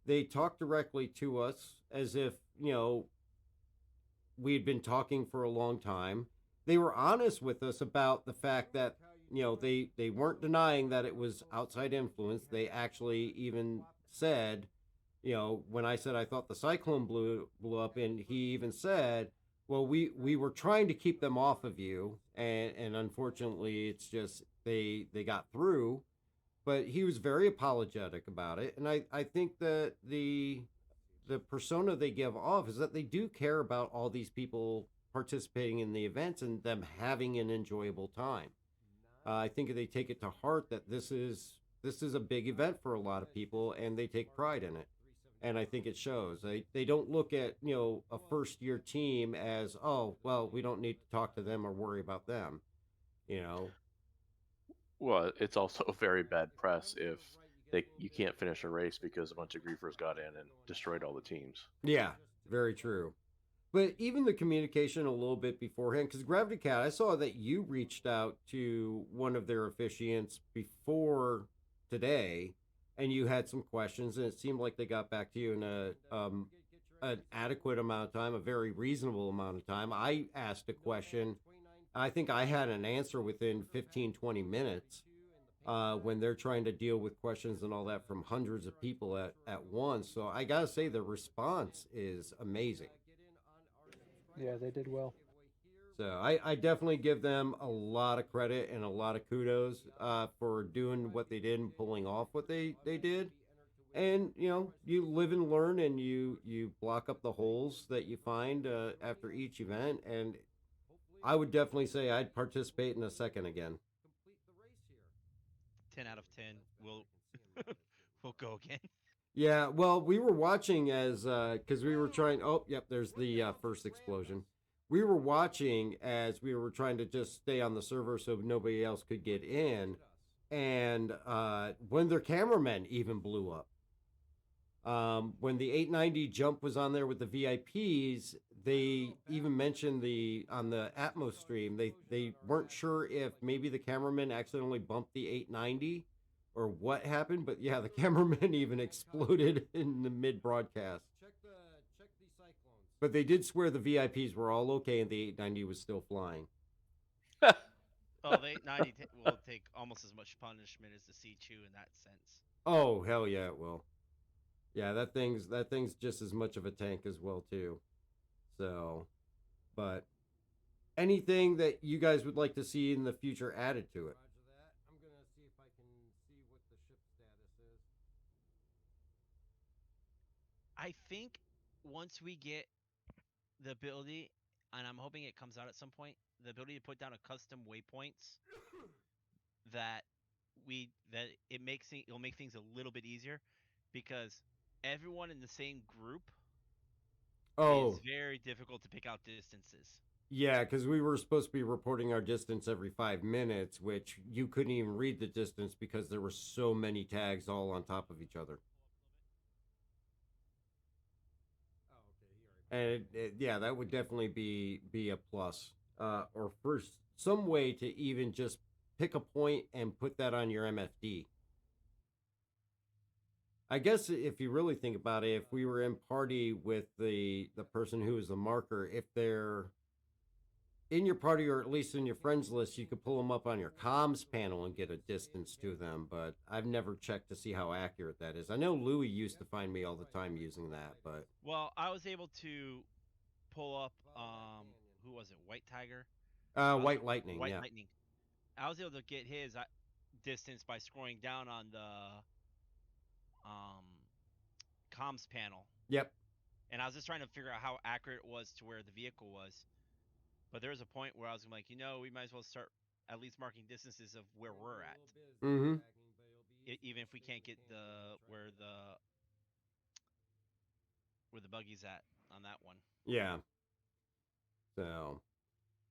they talked directly to us as if we had been talking for a long time. They were honest with us about the fact that they weren't denying that it was outside influence. They actually even said, when I said I thought the cyclone blew up, and he even said, well, we were trying to keep them off of you, and unfortunately it's just they got through. But he was very apologetic about it, and I think that the persona they give off is that they do care about all these people participating in the events and them having an enjoyable time. I think they take it to heart that this is a big event for a lot of people, and they take pride in it. And I think it shows. They don't look at a first year team as, oh, well, we don't need to talk to them or worry about them. You know.
Well, it's also very bad press if you can't finish a race because a bunch of griefers got in and destroyed all the teams.
Yeah, very true. But even the communication a little bit beforehand, because Gravity Cat, I saw that you reached out to one of their officiants before today, and you had some questions, and it seemed like they got back to you in an adequate amount of time, a very reasonable amount of time. I asked a question. I think I had an answer within 15, 20 minutes when they're trying to deal with questions and all that from hundreds of people at once. So I got to say, the response is amazing.
Yeah, they did well.
So I definitely give them a lot of credit and a lot of kudos for doing what they did and pulling off what they did. And you live and learn, and you block up the holes that you find after each event. And I would definitely say I'd participate in a second again.
10 out of 10. We'll go again.
Yeah, well, we were watching as because we were trying. Oh, yep, there's the first explosion. We were watching as we were trying to just stay on the server so nobody else could get in, and when their cameramen even blew up. When the 890 jump was on there with the VIPs, they even mentioned on the Atmos stream. They weren't sure if maybe the cameraman accidentally bumped the 890 or what happened, but yeah, the cameraman even exploded in the mid broadcast. But they did swear the VIPs were all okay and the 890 was still flying.
Oh, the 890 will take almost as much punishment as the C2 in that sense.
Oh, hell yeah, it will. Yeah, that thing's just as much of a tank as well too. So, but anything that you guys would like to see in the future added to it? I'm gonna see if I can see what the ship status is.
I think once we get the ability, and I'm hoping it comes out at some point, the ability to put down a custom waypoints that it'll make things a little bit easier because everyone in the same group
Oh,
is very difficult to pick out distances.
yeah, because we were supposed to be reporting our distance every 5 minutes, which you couldn't even read the distance because there were so many tags all on top of each other. And yeah, that would definitely be a plus, or first some way to even just pick a point and put that on your MFD. I guess if you really think about it, if we were in party with the person who is the marker, if they're in your party or at least in your friends list, you could pull them up on your comms panel and get a distance to them. But I've never checked to see how accurate that is. I know Louis used to find me all the time using that, but
Well, I was able to pull up who was it? White Tiger.
White Lightning,
White
yeah,
Lightning. I was able to get his distance by scrolling down on the um, comms panel,
yep,
and I was just trying to figure out how accurate it was to where the vehicle was. But there was a point where I was like, we might as well start at least marking distances of where we're at,
mm-hmm,
even if we can't get where the buggy's at on that one.
yeah. So,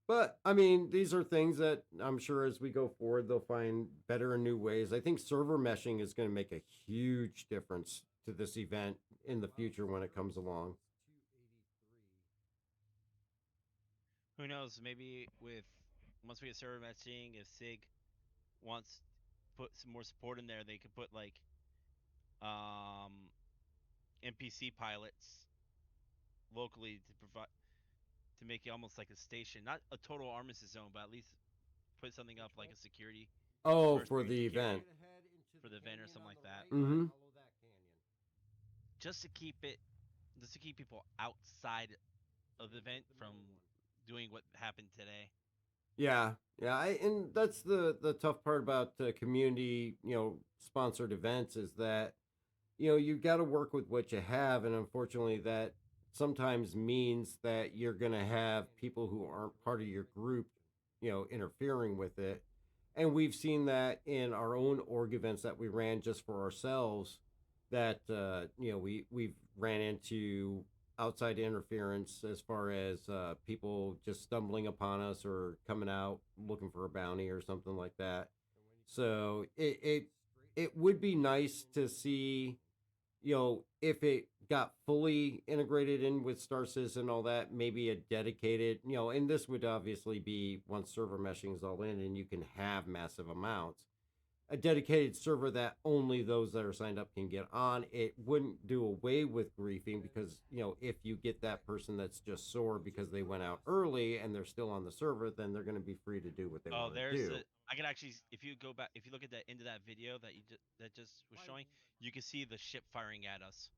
but I mean, these are things that I'm sure as we go forward, they'll find better and new ways. I think server meshing is going to make a huge difference to this event in the future when it comes along.
Who knows? Maybe once we get server matching, if Sig wants put some more support in there, they could put like NPC pilots locally to make it almost like a station, not a total armistice zone, but at least put something up like a security
Oh,
first
for
line
the
security
event.
for the event or something like that,
Mm-hmm.
just to keep people outside of the event from doing what happened today.
Yeah, yeah, and that's the tough part about community, sponsored events is that you got to work with what you have, and unfortunately, that sometimes means that you're going to have people who aren't part of your group, interfering with it, and we've seen that in our own org events that we ran just for ourselves. That we've ran into outside interference as far as people just stumbling upon us or coming out looking for a bounty or something like that. So it would be nice to see, if it got fully integrated in with Star Citizen and all that, maybe a dedicated, and this would obviously be once server meshing is all in and you can have massive amounts, a dedicated server that only those that are signed up can get on. It wouldn't do away with griefing because, if you get that person that's just sore because they went out early and they're still on the server, then they're going to be free to do what they
Oh,
want to do.
I can actually, if you go back, if you look at that into that video that that just was showing, you can see the ship firing at us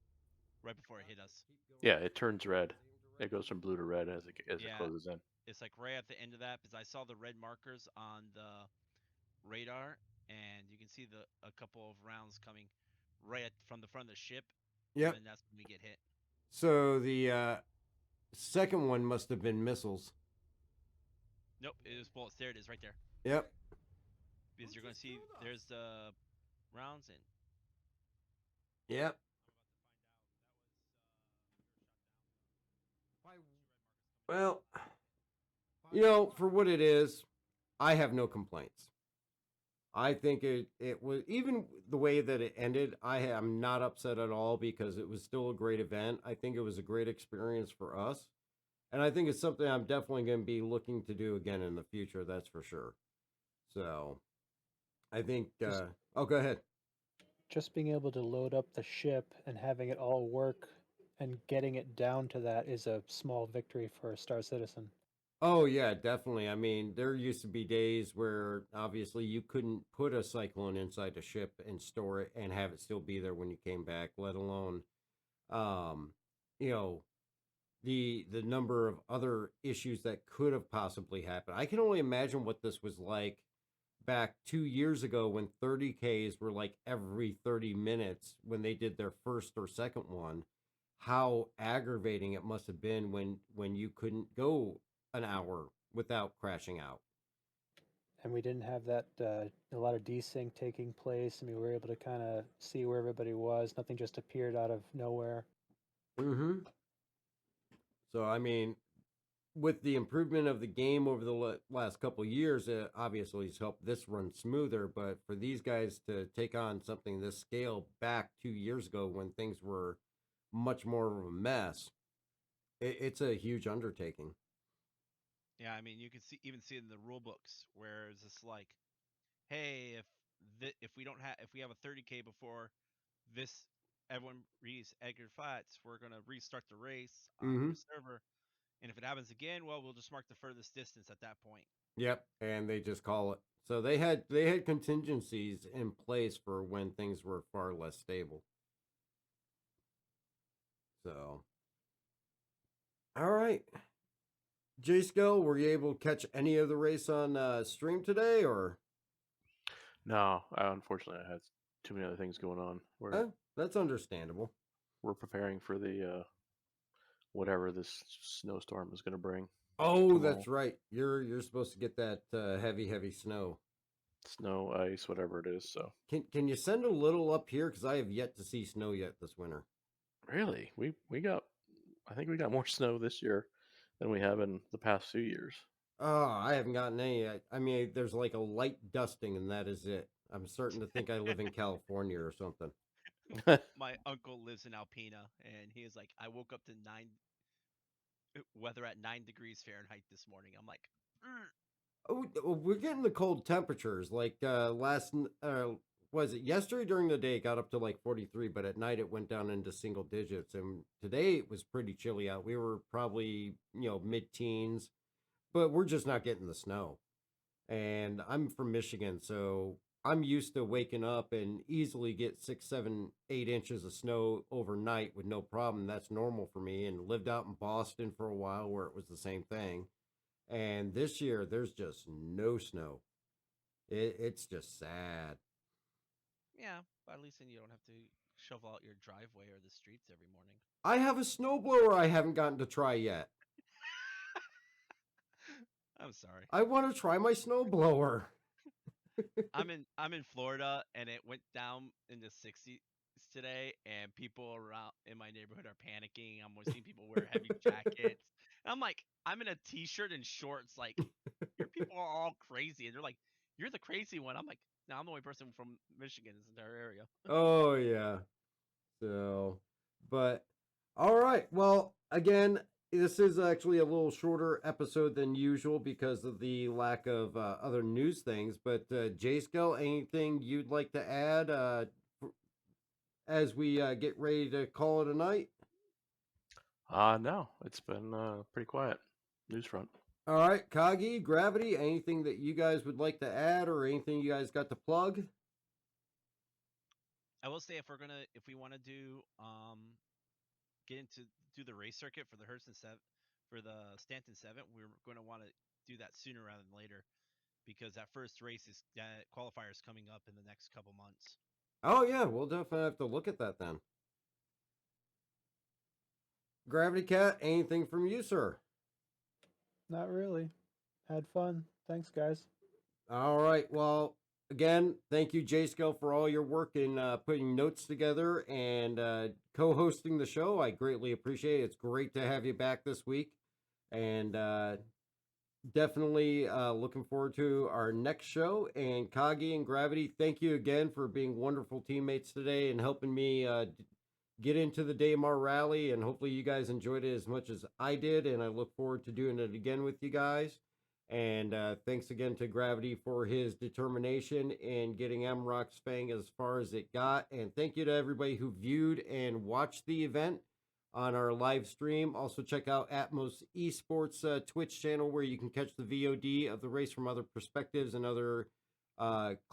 right before it hit us.
Yeah, it turns red. It goes from blue to red as it
Yeah,
closes in.
it's like right at the end of that because I saw the red markers on the radar, and you can see a couple of rounds coming from the front of the ship,
Yep.
and that's when we get hit.
So the second one must have been missiles.
Nope, it was bullets. There it is, right there.
Yep.
Because you're going to see there's the rounds and.
Yep. Well, for what it is, I have no complaints. I think it was, even the way that it ended, I am not upset at all because it was still a great event. I think it was a great experience for us. And I think it's something I'm definitely going to be looking to do again in the future, that's for sure. So, I think oh, go ahead.
Just being able to load up the ship and having it all work and getting it down to that is a small victory for a Star Citizen.
Oh yeah, definitely. I mean, there used to be days where obviously you couldn't put a cyclone inside a ship and store it and have it still be there when you came back, let alone um, you know, the number of other issues that could have possibly happened. I can only imagine what this was like back 2 years ago when 30Ks were like every 30 minutes when they did their first or second one. How aggravating it must have been when you couldn't go an hour without crashing out.
And we didn't have that a lot of desync taking place. I mean, we were able to kind of see where everybody was. Nothing just appeared out of nowhere.
Mm-hmm. So I mean, with the improvement of the game over the last couple of years, it obviously has helped this run smoother. But for these guys to take on something this scale back 2 years ago when things were much more of a mess, it's a huge undertaking.
Yeah, I mean, you can even see it in the rule books where it's just like, hey, if we don't have if we have a 30K before this, everyone reads Edgar Flats, we're gonna restart the race on
Mm-hmm.
the server, and if it happens again, well, we'll just mark the furthest distance at that point.
Yep, and they just call it. So they had contingencies in place for when things were far less stable. So, all right, J-Skill, were you able to catch any of the race on stream today, or?
No, unfortunately, I had too many other things going on.
That's understandable.
We're preparing for the whatever this snowstorm is going to bring.
Oh,
tomorrow.
that's right. You're supposed to get that heavy snow.
Snow, ice, whatever it is. So
Can you send a little up here because I have yet to see snow yet this winter.
really, we got, I think we got more snow this year than we have in the past few years.
Oh, I haven't gotten any yet. I mean, there's like a light dusting, and that is it. I'm starting to think I live in California or something.
My uncle lives in Alpena, and he is like, I woke up to weather at 9 degrees Fahrenheit this morning. I'm like,
Oh, we're getting the cold temperatures. Like was it yesterday during the day it got up to like 43, but at night it went down into single digits. And today it was pretty chilly out. We were probably, mid-teens, but we're just not getting the snow. And I'm from Michigan, so I'm used to waking up and easily get 6, 7, 8 inches of snow overnight with no problem. That's normal for me. And lived out in Boston for a while where it was the same thing. And this year there's just no snow. It's just sad.
Yeah, but at least then you don't have to shovel out your driveway or the streets every morning.
I have a snowblower I haven't gotten to try yet.
I'm sorry.
I want to try my snowblower.
I'm in Florida, and it went down in the 60s today, and people around in my neighborhood are panicking. I'm seeing people wear heavy jackets. And I'm like, I'm in a t-shirt and shorts. Like, your people are all crazy, and they're like, you're the crazy one. I'm like, no, I'm the only person from Michigan in this entire area.
Oh yeah. So, but all right. Well, again, this is actually a little shorter episode than usual because of the lack of other news things. But J-Scale, anything you'd like to add as we get ready to call it a night?
No, it's been pretty quiet. News front.
All right, Kagi, Gravity, anything that you guys would like to add or anything you guys got to plug?
I will say if we want to do do the race circuit for the Hurston 7 for the Stanton 7, we're going to want to do that sooner rather than later because that first race is that qualifier is coming up in the next couple months.
Oh yeah, we'll definitely have to look at that then. Gravity Cat, anything from you, sir?
Not really. Had fun. Thanks, guys.
All right. Well, again, thank you, J-Scale, for all your work in putting notes together and co-hosting the show. I greatly appreciate it. It's great to have you back this week. And definitely looking forward to our next show. And Kagi and Gravity, thank you again for being wonderful teammates today and helping me get into the Daymar Rally. And hopefully you guys enjoyed it as much as I did. And I look forward to doing it again with you guys. And thanks again to Gravity for his determination in getting Amarok's Fang as far as it got. And thank you to everybody who viewed and watched the event on our live stream. Also check out Atmos Esports Twitch channel where you can catch the VOD of the race from other perspectives and other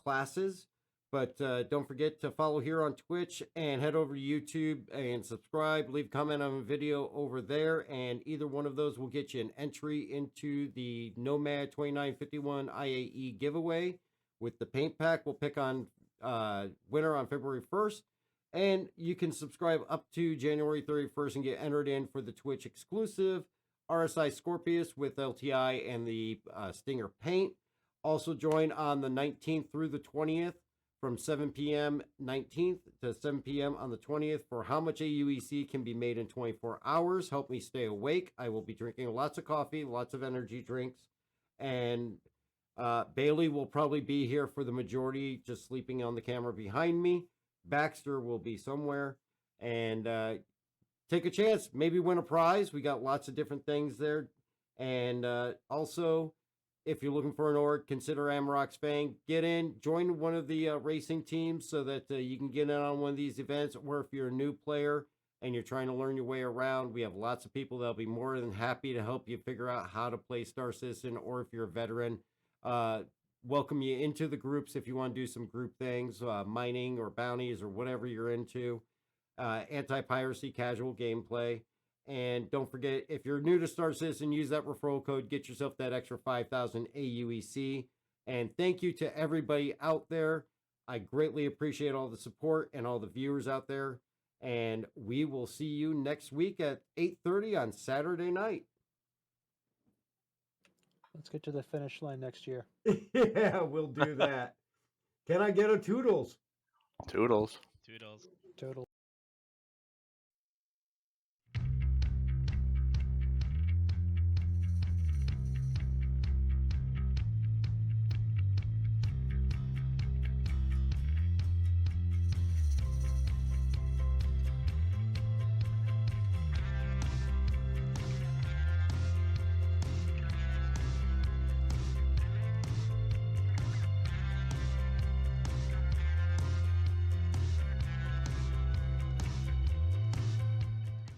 classes. But don't forget to follow here on Twitch and head over to YouTube and subscribe. Leave a comment on the video over there. And either one of those will get you an entry into the Nomad 2951 IAE giveaway with the paint pack. We'll pick on winner on February 1st. And you can subscribe up to January 31st and get entered in for the Twitch exclusive RSI Scorpius with LTI and the Stinger paint. Also join on the 19th through the 20th. From 7 p.m. 19th to 7 p.m. on the 20th for how much AUEC can be made in 24 hours. Help me stay awake. I will be drinking lots of coffee, lots of energy drinks. And Bailey will probably be here for the majority, just sleeping on the camera behind me. Baxter will be somewhere. And take a chance. Maybe win a prize. We got lots of different things there. And also, if you're looking for an org, consider Amarok's Fang. Get in, join one of the racing teams so that you can get in on one of these events. Or if you're a new player and you're trying to learn your way around, we have lots of people that'll be more than happy to help you figure out how to play Star Citizen. Or if you're a veteran, welcome you into the groups if you want to do some group things, mining or bounties or whatever you're into. Anti-piracy, casual gameplay. And don't forget, if you're new to Star Citizen, use that referral code. Get yourself that extra 5,000 AUEC. And thank you to everybody out there. I greatly appreciate all the support and all the viewers out there. And we will see you next week at 8:30 on Saturday night.
Let's get to the finish line next year.
Yeah, we'll do that. Can I get a toodles?
Toodles.
Toodles.
Total.